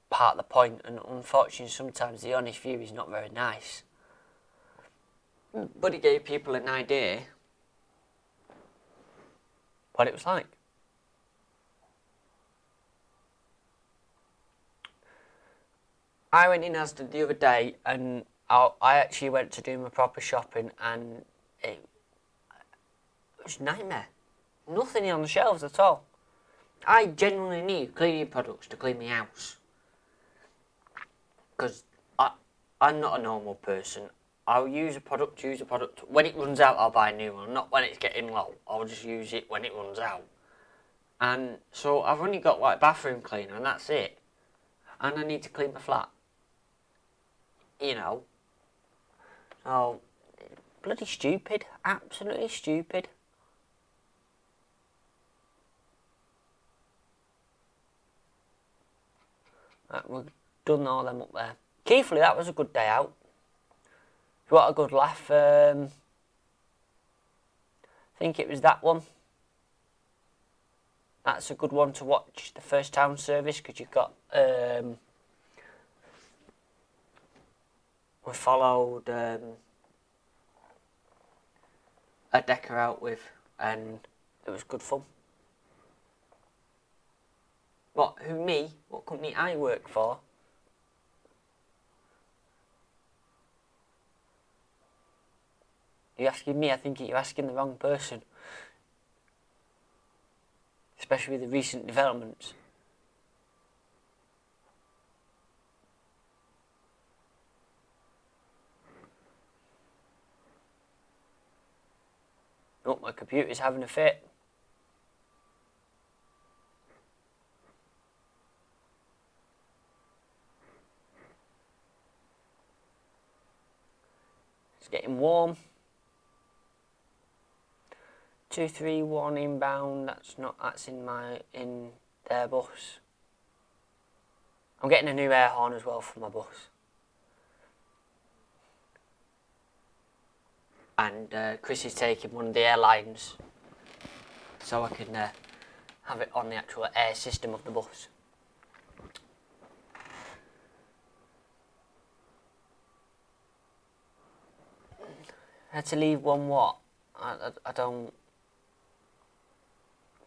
part of the point, and unfortunately sometimes the honest view is not very nice. But it gave people an idea what it was like. I went in Asda the other day, and I actually went to do my proper shopping, and it was a nightmare. Nothing on the shelves at all. I genuinely need cleaning products to clean my house. Because I'm not a normal person. I'll use a product. When it runs out, I'll buy a new one. Not when it's getting low. I'll just use it when it runs out. And so I've only got like bathroom cleaner, and that's it. And I need to clean my flat. You know. So, bloody stupid. Absolutely stupid. Right, we've done all them up there. Keighley, that was a good day out. If you want a good laugh, I think it was that one. That's a good one to watch, the first town service, because you've got, we followed a decker out with, and it was good fun. What company I work for? You're asking me? I think you're asking the wrong person. Especially with the recent developments. Oh, my computer's having a fit. It's getting warm. 231 inbound. That's in their bus. I'm getting a new air horn as well for my bus. And Chris is taking one of the airlines, so I can have it on the actual air system of the bus. I had to leave one what? I don't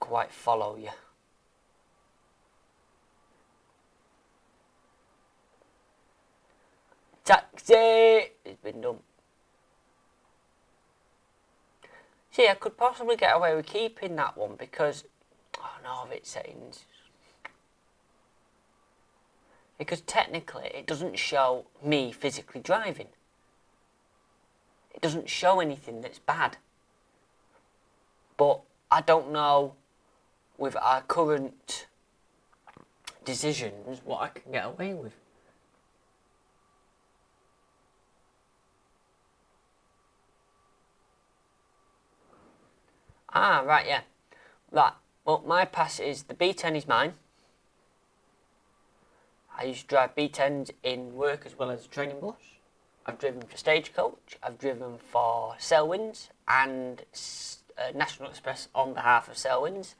quite follow you. Taxi! It's been done. See, I could possibly get away with keeping that one because, oh no, of its settings. Because technically it doesn't show me physically driving. It doesn't show anything that's bad. But I don't know, with our current decisions, what I can get away with. Ah, right, yeah. Right, well, my pass is, the B10 is mine. I used to drive B10s in work as well as a training bus. I've driven for Stagecoach, I've driven for Selwyn's and National Express on behalf of Selwyn's.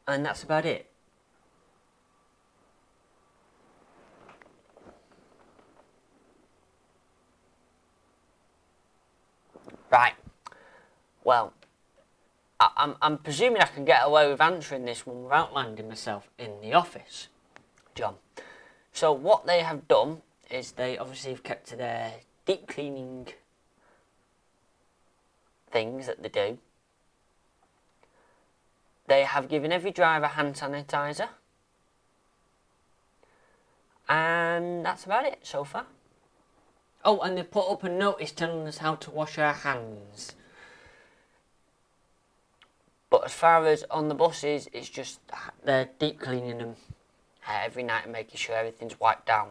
And that's about it. Right. Well, I'm presuming I can get away with answering this one without landing myself in the office, John. So what they have done is they obviously have kept to their deep cleaning things that they do. They have given every driver hand sanitizer. And that's about it so far. Oh, and they put up a notice telling us how to wash our hands. But as far as on the buses, it's just they're deep cleaning them every night and making sure everything's wiped down.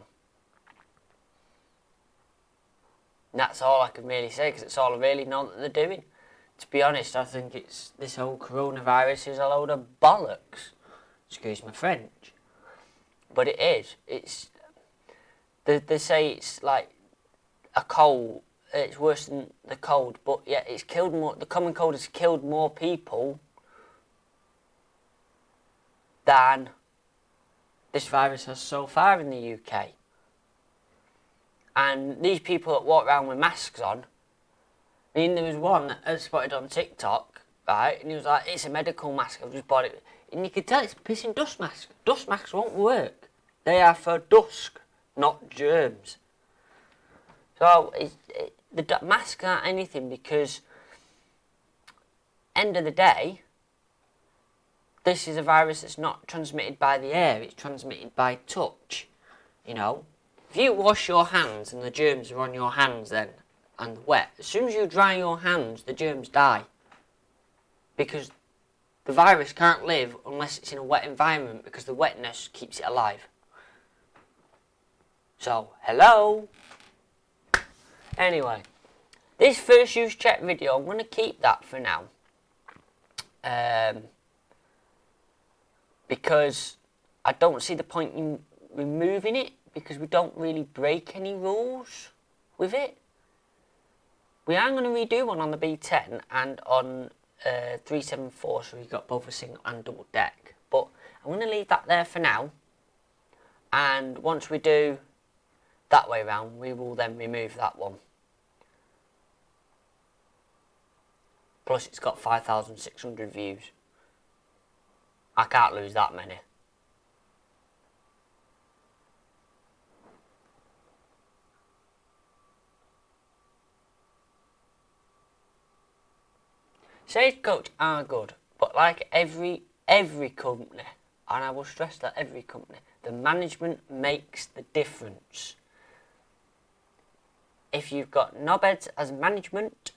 And that's all I can really say, because it's all I really know that they're doing. To be honest, I think it's this whole coronavirus is a load of bollocks. Excuse my French. But it is. It's they say it's like a cold. It's worse than the cold, but yeah, it's killed more. The common cold has killed more people than this virus has so far in the UK. And these people that walk around with masks on, I mean, there was one that I spotted on TikTok, right, and he was like, it's a medical mask, I've just bought it. And you can tell it's a pissing dust mask. Dust masks won't work. They are for dust, not germs. So, the masks aren't anything, because, end of the day, this is a virus that's not transmitted by the air, it's transmitted by touch, you know. If you wash your hands and the germs are on your hands then, and wet, as soon as you dry your hands, the germs die. Because the virus can't live unless it's in a wet environment, because the wetness keeps it alive. So, hello? Anyway, this first use check video, I'm going to keep that for now. Because I don't see the point in removing it, because we don't really break any rules with it. We are going to redo one on the B10 and on 374, so we've got both a single and double deck. But I'm going to leave that there for now. And once we do that way round, we will then remove that one. Plus it's got 5,600 views. I can't lose that many. Stagecoach are good, but like every company, and I will stress that every company, the management makes the difference. If you've got knobheads as management,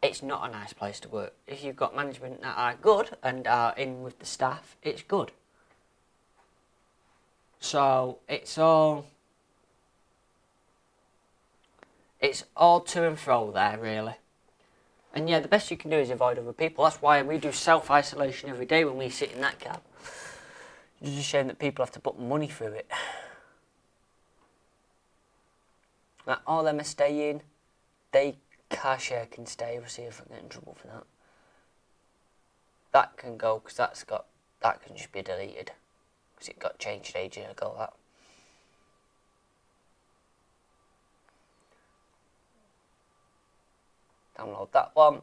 it's not a nice place to work. If you've got management that are good and are in with the staff, it's good. So it's all to and fro there, really. And yeah, the best you can do is avoid other people. That's why we do self-isolation every day when we sit in that cab. It's just a shame that people have to put money through it. Like, all them are staying, car share can stay. We'll see if I get in trouble for that. That can go, because that can just be deleted. Because it got changed ages ago, that. Download that one.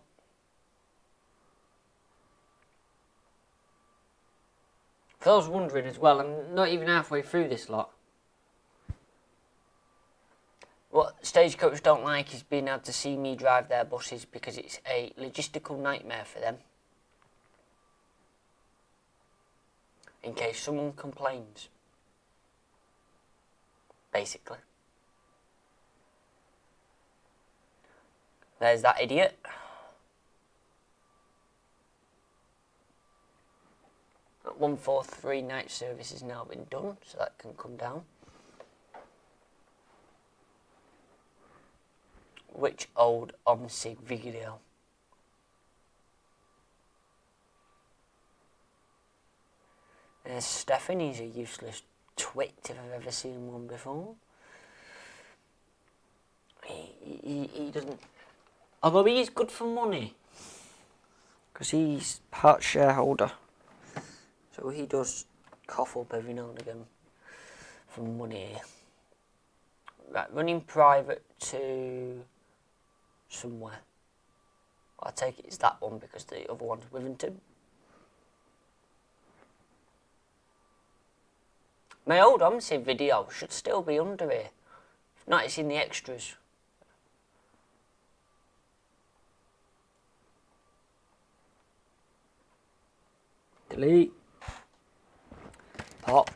For those wondering as well, I'm not even halfway through this lot. What Stagecoach don't like is being able to see me drive their buses, because it's a logistical nightmare for them. In case someone complains. Basically. There's that idiot. At 143 night service has now been done, so that can come down. Which old OMSIG video? There's Stefan, he's a useless twit if I've ever seen one before. He doesn't... Although he is good for money. Because he's part shareholder. So he does cough up every now and again for money. Right, running private to somewhere. I take it it's that one because the other one's Withington. My old OMSI video should still be under here. If not, it's in the extras. Delete. Pop.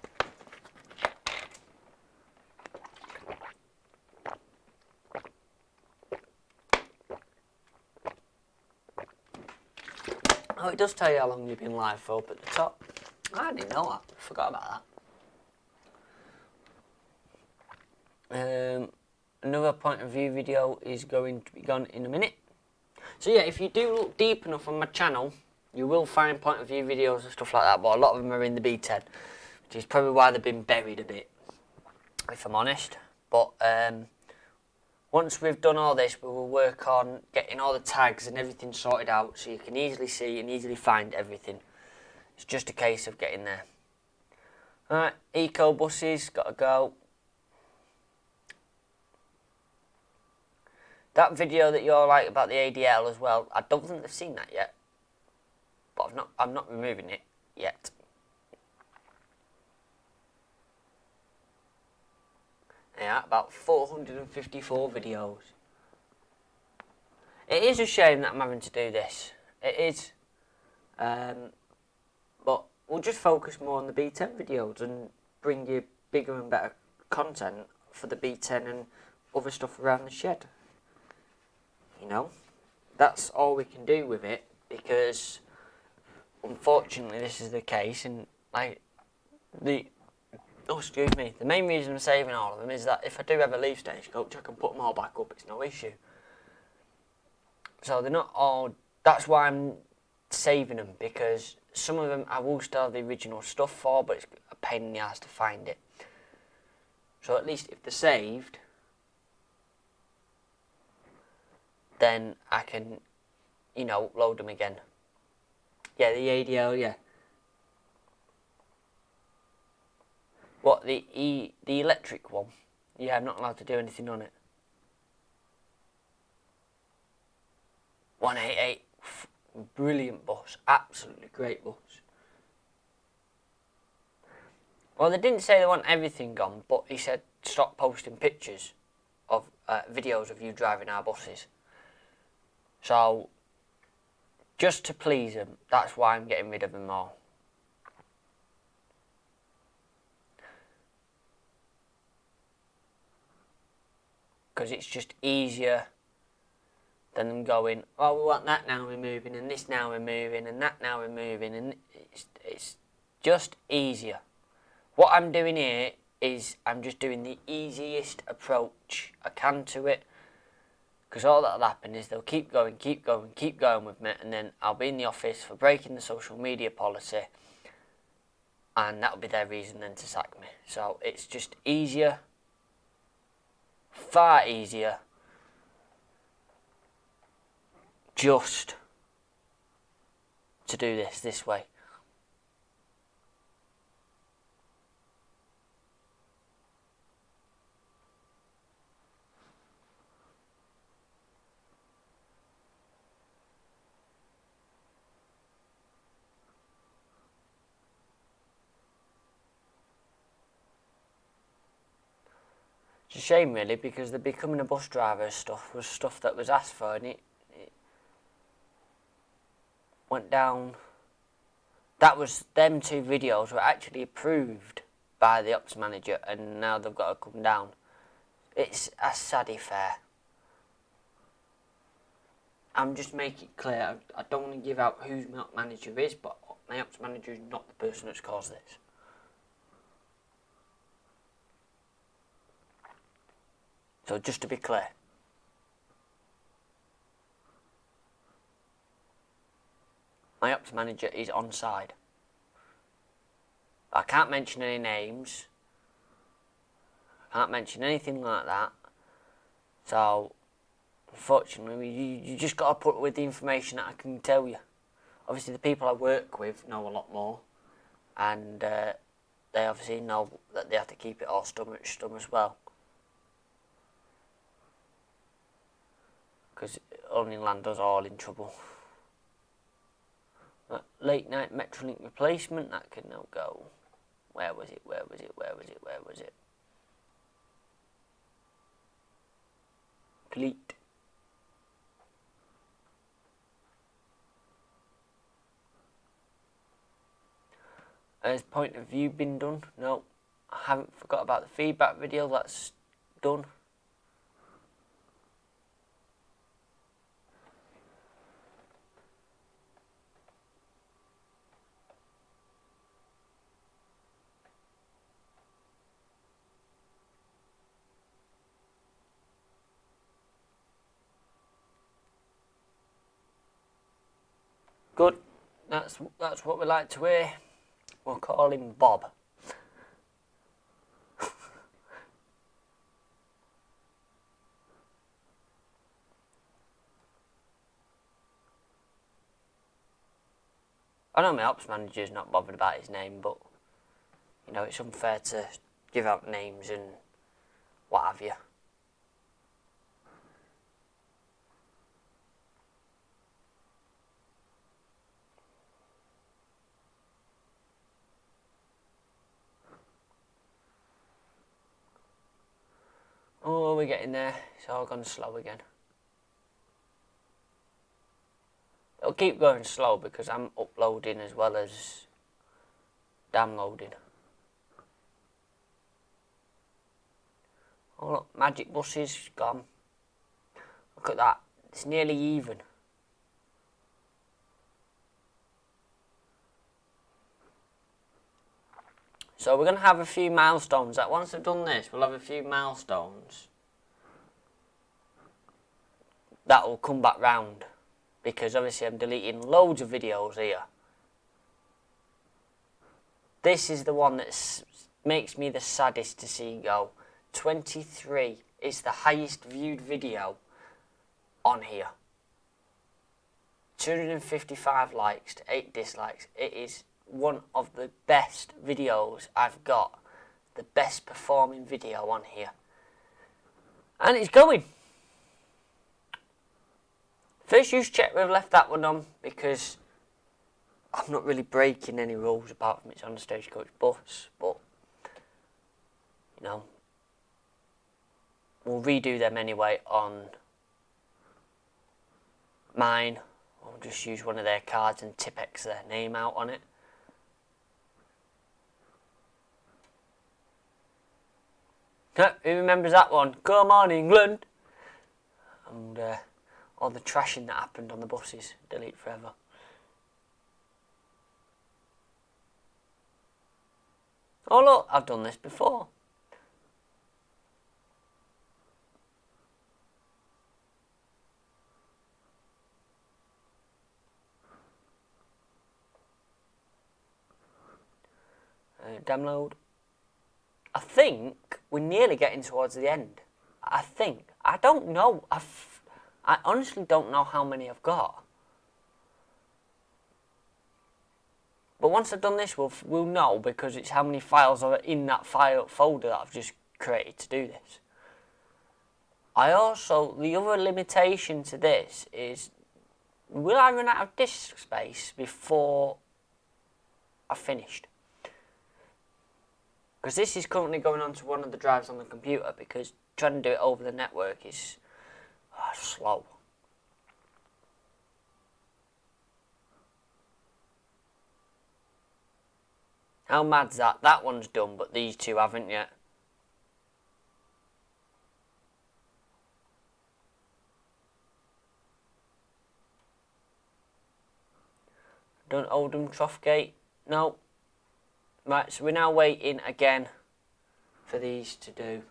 Oh, it does tell you how long you've been live for up at the top. I didn't know that. Forgot about that. Another point of view video is going to be gone in a minute. So yeah, if you do look deep enough on my channel, you will find point of view videos and stuff like that, but a lot of them are in the B10, which is probably why they've been buried a bit, if I'm honest. But once we've done all this, we will work on getting all the tags and everything sorted out so you can easily see and easily find everything. It's just a case of getting there. Alright, eco buses, gotta go. That video that you're like about the ADL as well, I don't think they've seen that yet. But I'm not removing it yet. Yeah, about 454 videos. It is a shame that I'm having to do this. It is. But we'll just focus more on the B10 videos and bring you bigger and better content for the B10 and other stuff around the shed. You know, that's all we can do with it, because unfortunately this is the case, and the main reason I'm saving all of them is that if I do ever leave Stagecoach, I can put them all back up, it's no issue. So they're not all, that's why I'm saving them, because some of them I will still have the original stuff for, but it's a pain in the ass to find it. So at least if they're saved, then I can, you know, load them again. Yeah, the ADL, yeah. What, the electric one? Yeah, I'm not allowed to do anything on it. 188, brilliant bus, absolutely great bus. Well, they didn't say they want everything gone, but he said stop posting pictures of videos of you driving our buses. So, just to please them, that's why I'm getting rid of them all. Because it's just easier than them going, oh, we want that now removing, and this now removing, and that now removing, and it's just easier. What I'm doing here is I'm just doing the easiest approach I can to it, because all that'll happen is they'll keep going with me, and then I'll be in the office for breaking the social media policy, and that'll be their reason then to sack me. So it's just easier, far easier, just to do this way. It's a shame really, because the becoming a bus driver stuff was stuff that was asked for, and it went down. That was, them two videos were actually approved by the ops manager, and now they've got to come down. It's a sad affair. I'm just making it clear, I don't want to give out who my ops manager is, but my ops manager is not the person that's caused this. So just to be clear. My ops manager is on side. I can't mention any names. I can't mention anything like that. So, unfortunately, you just got to put with the information that I can tell you. Obviously, the people I work with know a lot more. And they obviously know that they have to keep it all stum as well. Because only land us all in trouble. Late night Metrolink replacement, that can now go. Where was it? Delete. Has point of view been done? No, I haven't forgot about the feedback video, that's done. Good. That's what we like to hear. We'll call him Bob. I know my ops manager's not bothered about his name, but you know, it's unfair to give out names and what have you. Oh, we're getting there. It's all gone slow again. It'll keep going slow because I'm uploading as well as downloading. Oh look, Magic Bus is gone. Look at that. It's nearly even. So we're going to have a few milestones. That once I've done this, we'll have a few milestones that will come back round. Because obviously I'm deleting loads of videos here. This is the one that makes me the saddest to see go. 23 is the highest viewed video on here. 255 likes to 8 dislikes. It is one of the best videos I've got. The best performing video on here. And it's going. First use check, we've left that one on because I'm not really breaking any rules apart from it's on the Stagecoach bus, but you know, we'll redo them anyway on mine. I'll just use one of their cards and Tipex their name out on it. Who remembers that one? Come on, England! And all the trashing that happened on the buses, delete forever. Oh look, I've done this before. Download. I think we're nearly getting towards the end. I think. I don't know. I honestly don't know how many I've got. But once I've done this, we'll know because it's how many files are in that file folder that I've just created to do this. The other limitation to this is, will I run out of disk space before I've finished? Because this is currently going onto one of the drives on the computer because trying to do it over the network is slow. How mad's that? That one's done, but these two haven't yet. Done Oldham Troughgate? No. Right, so we're now waiting again for these to do.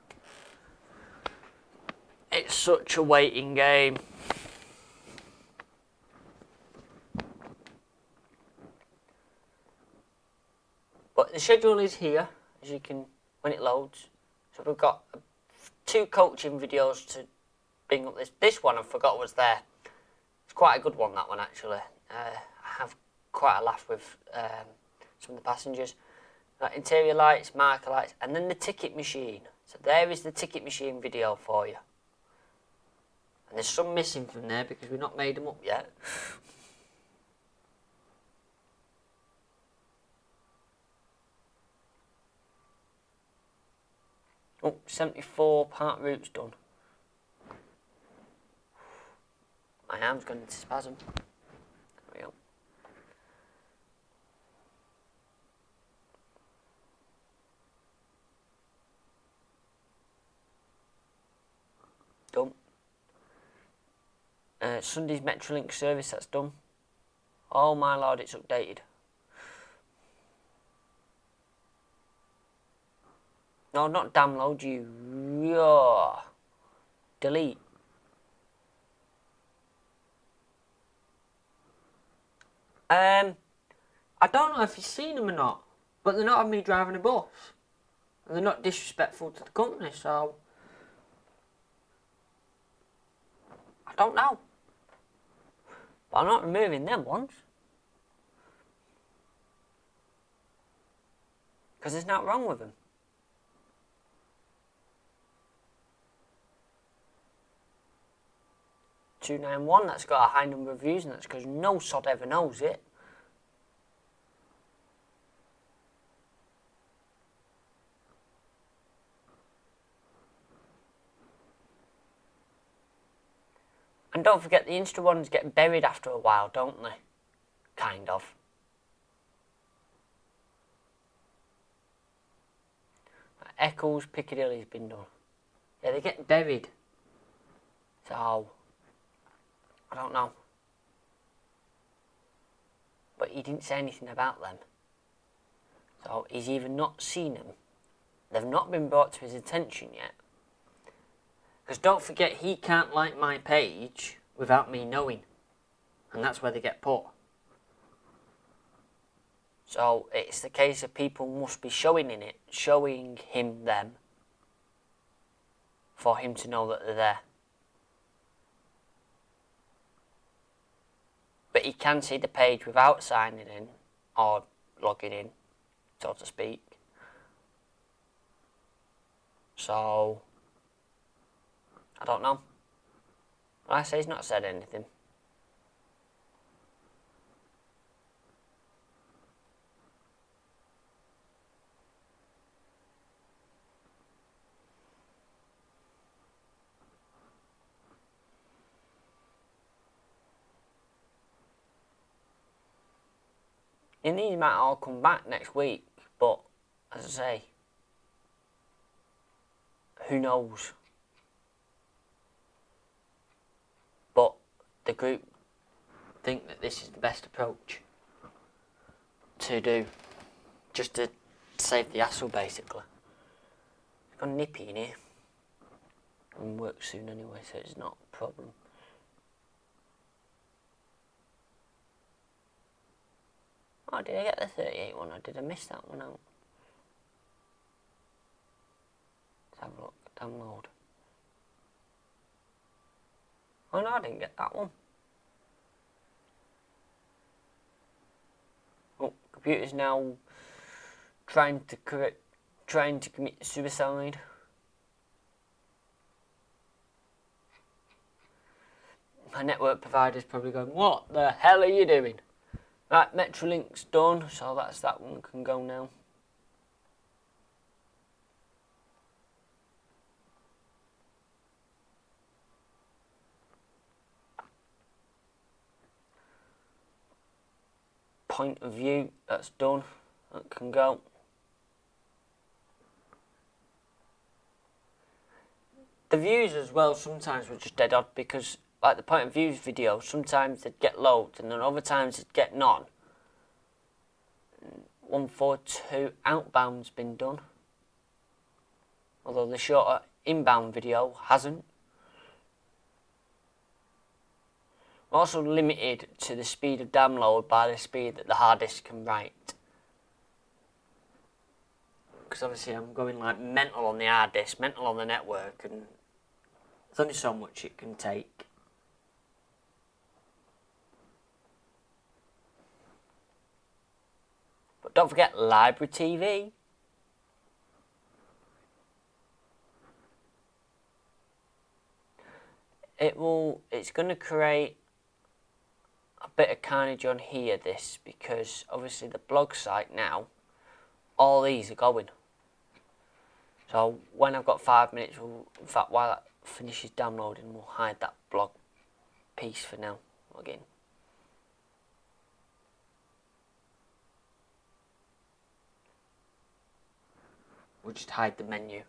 It's such a waiting game. But the schedule is here, as you can, when it loads. So we've got 2 coaching videos to bring up this one I forgot was there. It's quite a good one, that one actually. I have quite a laugh with some of the passengers. Interior lights, marker lights, and then the ticket machine. So there is the ticket machine video for you. And there's some missing from there because we've not made them up yet. Oh, 74 part routes done. My arm's going into spasm. There we go. Done. Sunday's Metrolink service, that's done. Oh my lord, it's updated. No, not download, you. Delete. I don't know if you've seen them or not, but they're not having me driving a bus. And they're not disrespectful to the company, so... I don't know. But I'm not removing them ones. Because there's nothing wrong with them. 291, that's got a high number of views, and that's because no sod ever knows it. And don't forget, the Insta ones get buried after a while, don't they? Kind of. Eccles, Piccadilly's been done. Yeah, they get buried. So, I don't know. But he didn't say anything about them. So, he's either not seen them, they've not been brought to his attention yet. Because don't forget, he can't like my page without me knowing. And that's where they get put. So, it's the case of people must be showing him them, for him to know that they're there. But he can see the page without signing in, or logging in, so to speak. So, I don't know. Like I say, he's not said anything. And these might all come back next week, but as I say, who knows? But the group think that this is the best approach to do, just to save the hassle basically. It's got Nippy in here, and work soon anyway, so it's not a problem. Oh, did I get the 38 one, or did I miss that one out? Let's have a look. Download. Oh no, I didn't get that one. Oh, computer's now trying to commit suicide. My network provider's probably going, what the hell are you doing? Right, Metrolink's done, so that's that one can go now. Point of view, that's done. That can go. The views as well sometimes were just dead odd because, like the point of views video, sometimes they'd get loads and then other times they'd get none. 142 outbound's been done, although the shorter inbound video hasn't. We're also limited to the speed of download by the speed that the hard disk can write. Because obviously I'm going like mental on the hard disk, mental on the network, and there's only so much it can take. But don't forget Library TV. It's going to create a bit of carnage on here, this, because obviously the blog site now, all these are going. So when I've got 5 minutes, in fact while that finishes downloading, we'll hide that blog piece for now. Again. We'll just hide the menu.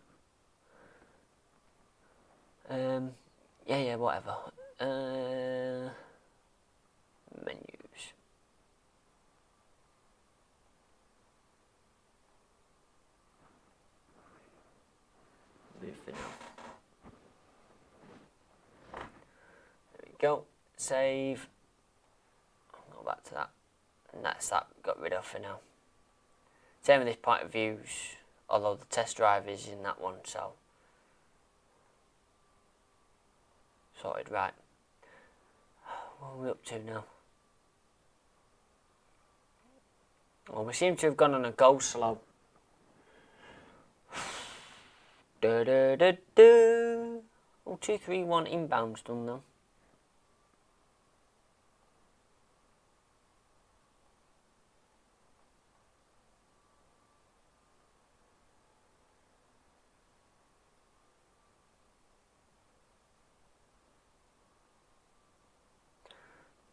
Yeah, whatever. Menus. Move for now. There we go. Save. I'll go back to that. And that's that got rid of for now. Same with this point of views, although the test drive is in that one, so sorted. Right, what are we up to now? Well, we seem to have gone on a go slow. Da da da da. Oh, 231 inbounds done now.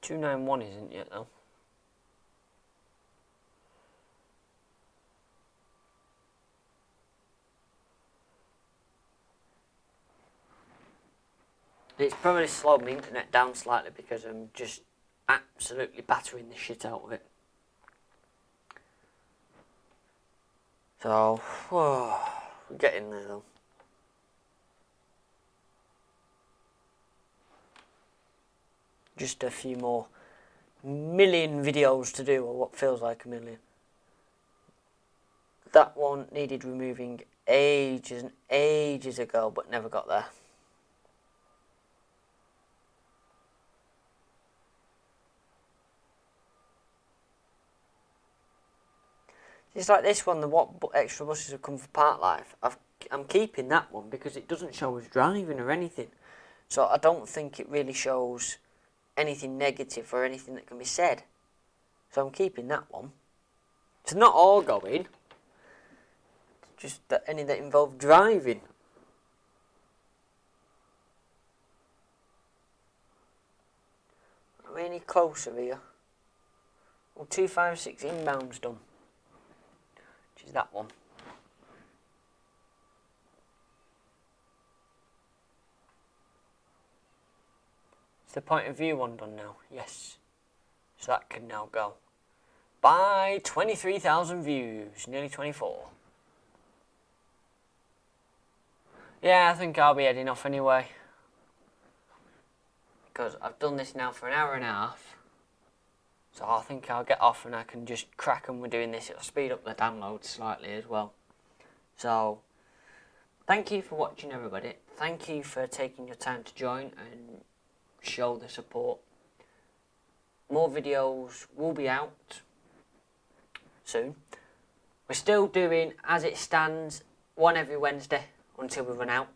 $291 isn't yet though. It's probably slowed my internet down slightly because I'm just absolutely battering the shit out of it. So, we're getting there though. Just a few more million videos to do, or what feels like a million. That one needed removing ages and ages ago, but never got there. It's like this one, the what extra buses have come for Park Life. I'm keeping that one because it doesn't show us driving or anything. So I don't think it really shows anything negative or anything that can be said. So I'm keeping that one. It's not all going, just that any that involve driving. Are we any closer here? Well, 256 inbounds done. Which is that one. Is the point of view one done now? Yes. So that can now go. By 23,000 views, nearly 24. Yeah, I think I'll be heading off anyway. Because I've done this now for an hour and a half. So I think I'll get off and I can just crack on with doing this. It'll speed up the download slightly as well. So, thank you for watching everybody. Thank you for taking your time to join and show the support. More videos will be out soon. We're still doing, as it stands, one every Wednesday until we run out.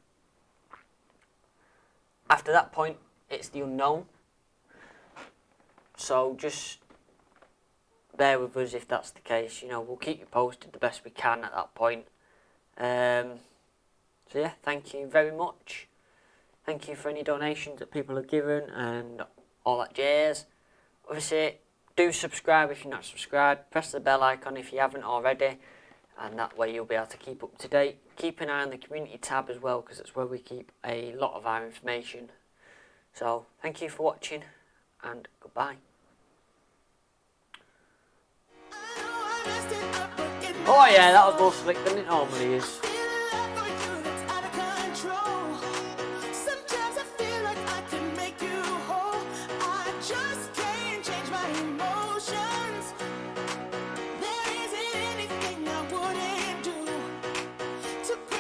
After that point, it's the unknown. So just bear with us if that's the case. You know, we'll keep you posted the best we can at that point. So yeah, thank you very much. Thank you for any donations that people have given and all that jazz. Obviously, do subscribe if you're not subscribed. Press the bell icon if you haven't already. And that way you'll be able to keep up to date. Keep an eye on the community tab as well, because it's where we keep a lot of our information. So, thank you for watching, and goodbye. Oh yeah, that was more slick than it normally is.